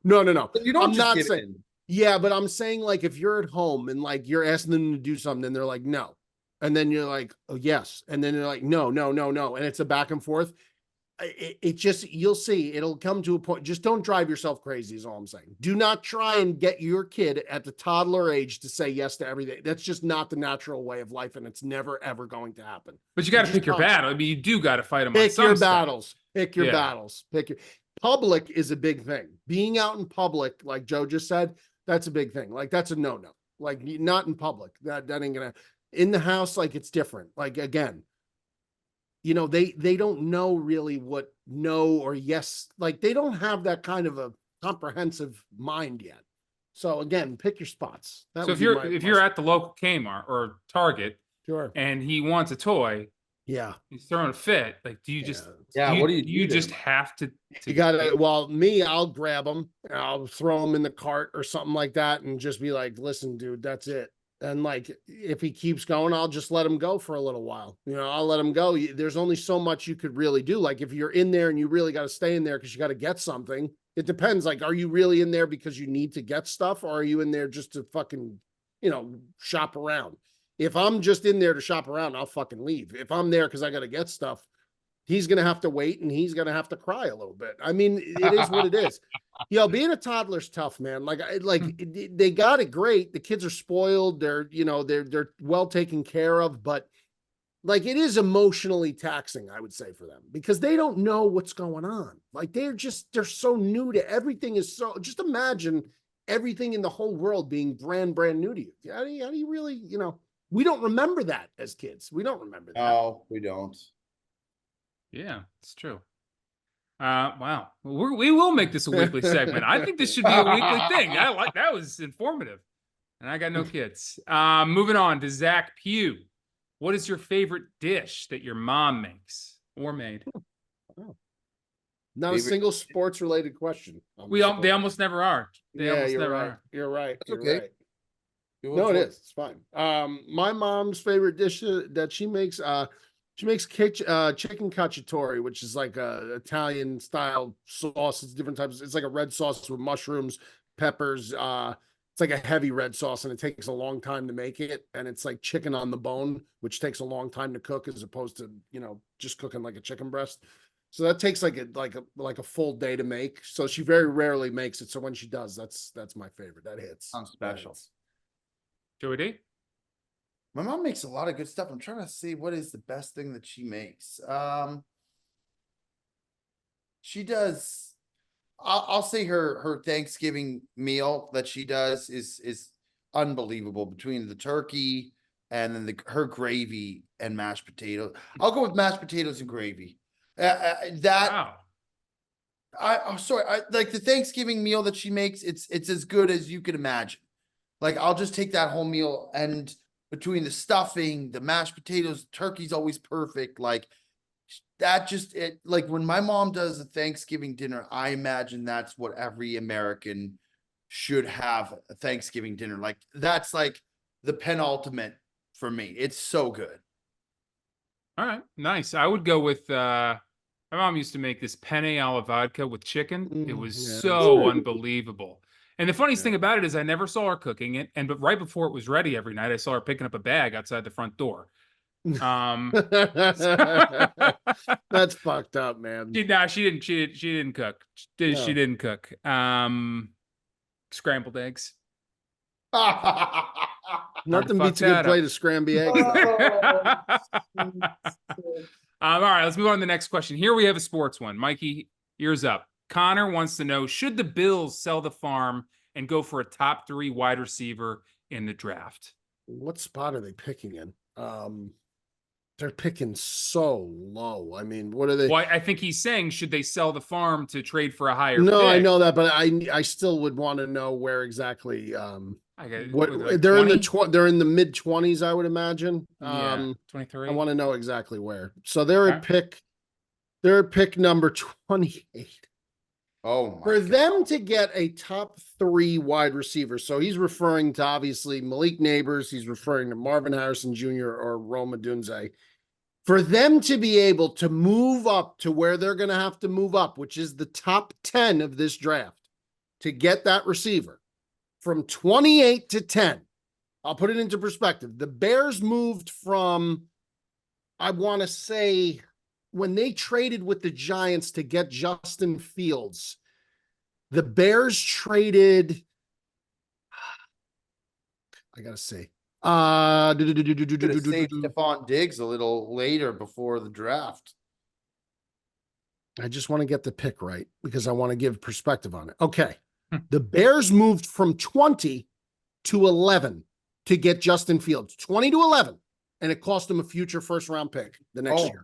But you don't. I'm not saying. Yeah, but I'm saying, like, if you're at home and like you're asking them to do something and they're like, no, and then you're like, oh yes, and then they're like, no, and it's a back and forth. It just, you'll see, it'll come to a point. Just don't drive yourself crazy is all I'm saying. Do not try and get your kid at the toddler age to say yes to everything. That's just not the natural way of life, and it's never, ever going to happen. But you got to pick your battle. I mean, you do got to fight them. Pick your battles. Pick your battles. Public is a big thing. Being out in public, like Joe just said, that's a big thing. Like, that's a no-no. Like, not in public. That ain't gonna. In the house, like, it's different. Like, again, they don't know really what no or yes, like, they don't have that kind of a comprehensive mind yet. So again, pick your spots. So if you're at the local Kmart or Target, sure, and he wants a toy, he's throwing a fit. Like, do you just what do you just have to you gotta, I'll grab him, I'll throw him in the cart or something like that, and just be like, listen, dude, that's it. And like, if he keeps going, I'll just let him go for a little while. I'll let him go. There's only so much you could really do. Like, if you're in there and you really got to stay in there because you got to get something, it depends. Like, are you really in there because you need to get stuff, or are you in there just to fucking, shop around? If I'm just in there to shop around, I'll fucking leave. If I'm there because I got to get stuff, he's going to have to wait and he's going to have to cry a little bit. I mean, it is what it is. Being a toddler's tough, man. Like they got it great. The kids are spoiled. They're well taken care of, but like, it is emotionally taxing, I would say, for them, because they don't know what's going on. Like, they're so new to everything. Just imagine everything in the whole world being brand new to you. How do you really, we don't remember that as kids. We don't remember that. No, we don't. Yeah, it's true. Wow. We will make this a weekly segment. I think this should be a weekly thing. I like that was informative. And I got no kids. Moving on to Zach Pugh. What is your favorite dish that your mom makes or made? Oh. Not Favorite- a single sports related question. They almost never are. They almost you're never right. are. You're right. That's You're okay. right. No, it is. It's fine. My mom's favorite dish that she makes chicken cacciatore, which is like a Italian style sauce. It's different types. It's like a red sauce with mushrooms, peppers. It's like a heavy red sauce, and it takes a long time to make it. And it's like chicken on the bone, which takes a long time to cook, as opposed to just cooking like a chicken breast. So that takes like a full day to make. So she very rarely makes it. So when she does, that's my favorite. That hits. Sounds special. Joey D? My mom makes a lot of good stuff. I'm trying to see what is the best thing that she makes. She does. I'll say her Thanksgiving meal that she does is unbelievable, between the turkey and then her gravy and mashed potatoes. I'll go with mashed potatoes and gravy. Wow. I'm sorry. Like the Thanksgiving meal that she makes, it's as good as you could imagine. Like I'll just take that whole meal, and between the stuffing, the mashed potatoes, turkey's always perfect. Like that like when my mom does a Thanksgiving dinner, I imagine that's what every American should have a Thanksgiving dinner. Like that's like the penultimate for me. It's so good. All right. Nice. I would go with my mom used to make this penne alla vodka with chicken. It was Yeah. so unbelievable. And the funniest thing about it is I never saw her cooking it. But right before it was ready every night, I saw her picking up a bag outside the front door. That's fucked up, man. She didn't cook. She didn't cook. Scrambled eggs. Nothing fuck beats a good that plate up. of scrambled eggs. All right, let's move on to the next question. Here we have a sports one. Mikey, ears up. Connor wants to know, should the Bills sell the farm and go for a top 3 wide receiver in the draft? What spot are they picking in? They're picking so low. I mean, what are they? Well, I think he's saying, should they sell the farm to trade for a higher No, pick? I know that, but I still would want to know where exactly. Like they're 20? they're in the mid-20s, I would imagine. 23. I want to know exactly where. So they're at pick number 28. Oh my For God. them to get a top 3 wide receiver, so he's referring to obviously Malik Neighbors, he's referring to Marvin Harrison Jr. or Rome Odunze. For them to be able to move up to where they're going to have to move up, which is the top 10 of this draft, to get that receiver from 28 to 10, I'll put it into perspective. The Bears moved from, I want to say, when they traded with the Giants to get Justin Fields, the Bears traded, I gotta say, Could have saved Stephon Diggs a little later before the draft. I just want to get the pick right because I want to give perspective on it. Okay. The Bears moved from 20 to 11 to get Justin Fields, 20 to 11. And it cost them a future first round pick the next year.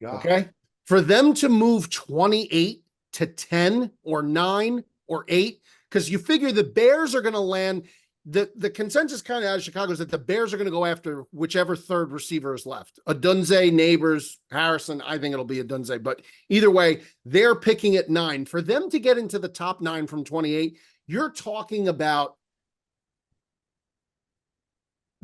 God. Okay. For them to move 28 to 10 or 9 or 8, because you figure the Bears are going to land. The consensus kind of out of Chicago is that the Bears are going to go after whichever third receiver is left. Odunze, Neighbors, Harrison. I think it'll be Odunze, but either way, they're picking at 9. For them to get into the top 9 from 28, you're talking about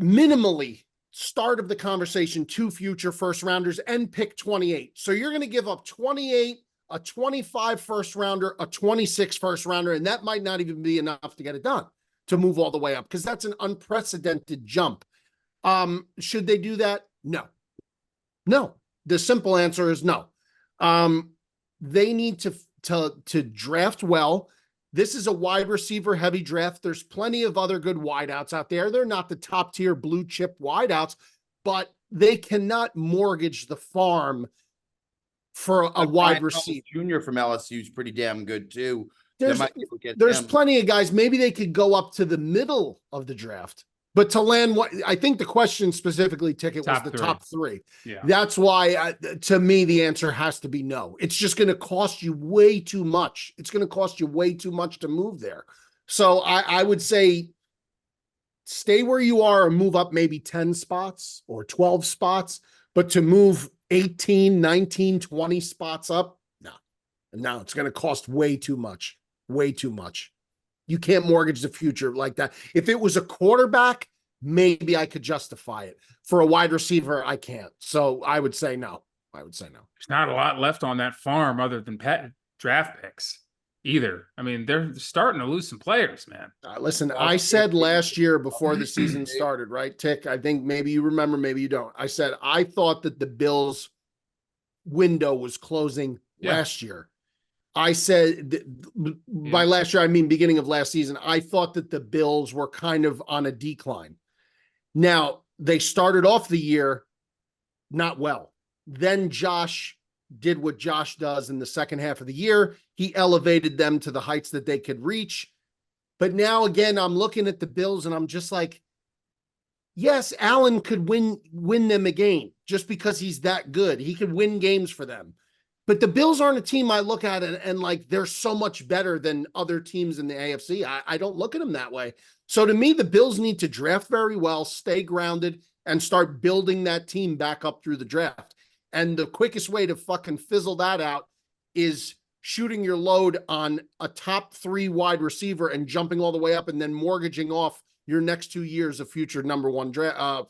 minimally start of the conversation 2 future first rounders and pick 28. So you're going to give up 28, a 25 first rounder, a 26 first rounder, and that might not even be enough to get it done, to move all the way up, because that's an unprecedented jump. Should they do that? No. The simple answer is no. They need to draft well. This is a wide receiver heavy draft. There's plenty of other good wideouts out there. They're not the top tier blue chip wideouts, but they cannot mortgage the farm for a wide receiver. Junior from LSU is pretty damn good too. There's plenty of guys. Maybe they could go up to the middle of the draft But to land what I think the question specifically, Ticket, was Top the three. top three. Yeah. That's why, to me, the answer has to be no. It's just going to cost you way too much. It's going to cost you way too much to move there. So I would say stay where you are and move up maybe 10 spots or 12 spots, but to move 18, 19, 20 spots up, no, it's going to cost way too much. Way too much. You can't mortgage the future like that. If it was a quarterback, maybe I could justify it. For a wide receiver, I can't. So I would say no. There's not a lot left on that farm other than draft picks either. I mean, they're starting to lose some players, man. Listen, I said last year before the season started, right, Tick? I think maybe you remember, maybe you don't. I said I thought that the Bills window was closing last year. I said by last year, I mean beginning of last season, I thought that the Bills were kind of on a decline. Now, they started off the year not well. Then Josh did what Josh does in the second half of the year. He elevated them to the heights that they could reach. But now, again, I'm looking at the Bills and I'm just like, yes, Allen could win them a game just because he's that good. He could win games for them. But the Bills aren't a team I look at and like they're so much better than other teams in the AFC. I don't look at them that way. So to me, the Bills need to draft very well, stay grounded, and start building that team back up through the draft. And the quickest way to fucking fizzle that out is shooting your load on a top 3 wide receiver and jumping all the way up and then mortgaging off your next 2 years of future number 1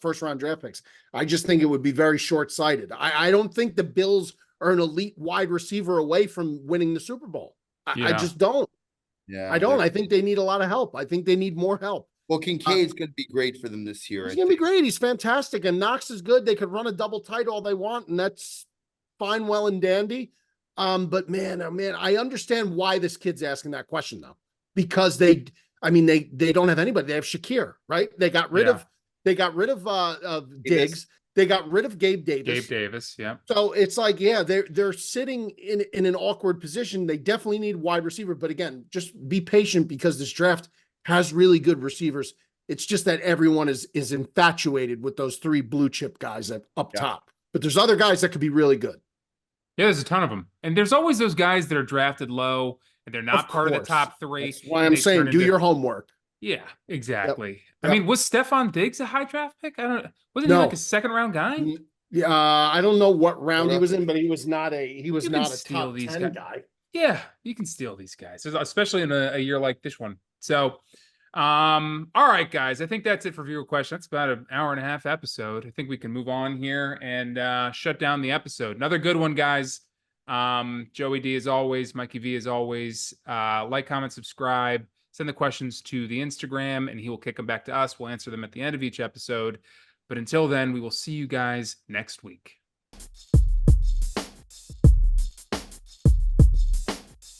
first round draft picks. I just think it would be very short-sighted. I don't think the Bills are an elite wide receiver away from winning the Super Bowl. I just don't. Yeah, I don't. I think they need a lot of help. I think they need more help. Well, Kincaid's going to be great for them this year. He's going to be great. He's fantastic. And Knox is good. They could run a double tight all they want, and that's fine, well, and dandy. But man, oh man, I understand why this kid's asking that question though, because they don't have anybody. They have Shakir, right? They got rid of Diggs. They got rid of Gabe Davis. Yeah. So it's like, yeah, they're sitting in an awkward position. They definitely need wide receiver, but again, just be patient because this draft has really good receivers. It's just that everyone is infatuated with those 3 blue chip guys up top. But there's other guys that could be really good. Yeah, there's a ton of them. And there's always those guys that are drafted low and they're not part of the top 3. That's why I'm saying do your homework. Yeah, exactly. Yep. I mean, was Stephon Diggs a high draft pick? Wasn't he like a 2nd round guy? Yeah, I don't know what round he was in, but he was not a top 10 guy. Yeah, you can steal these guys, especially in a year like this one. So, all right, guys, I think that's it for viewer questions. That's about an hour and a half episode. I think we can move on here and shut down the episode. Another good one, guys. Joey D as always, Mikey V as always. Like, comment, subscribe. Send the questions to the Instagram, and he will kick them back to us. We'll answer them at the end of each episode. But until then, we will see you guys next week.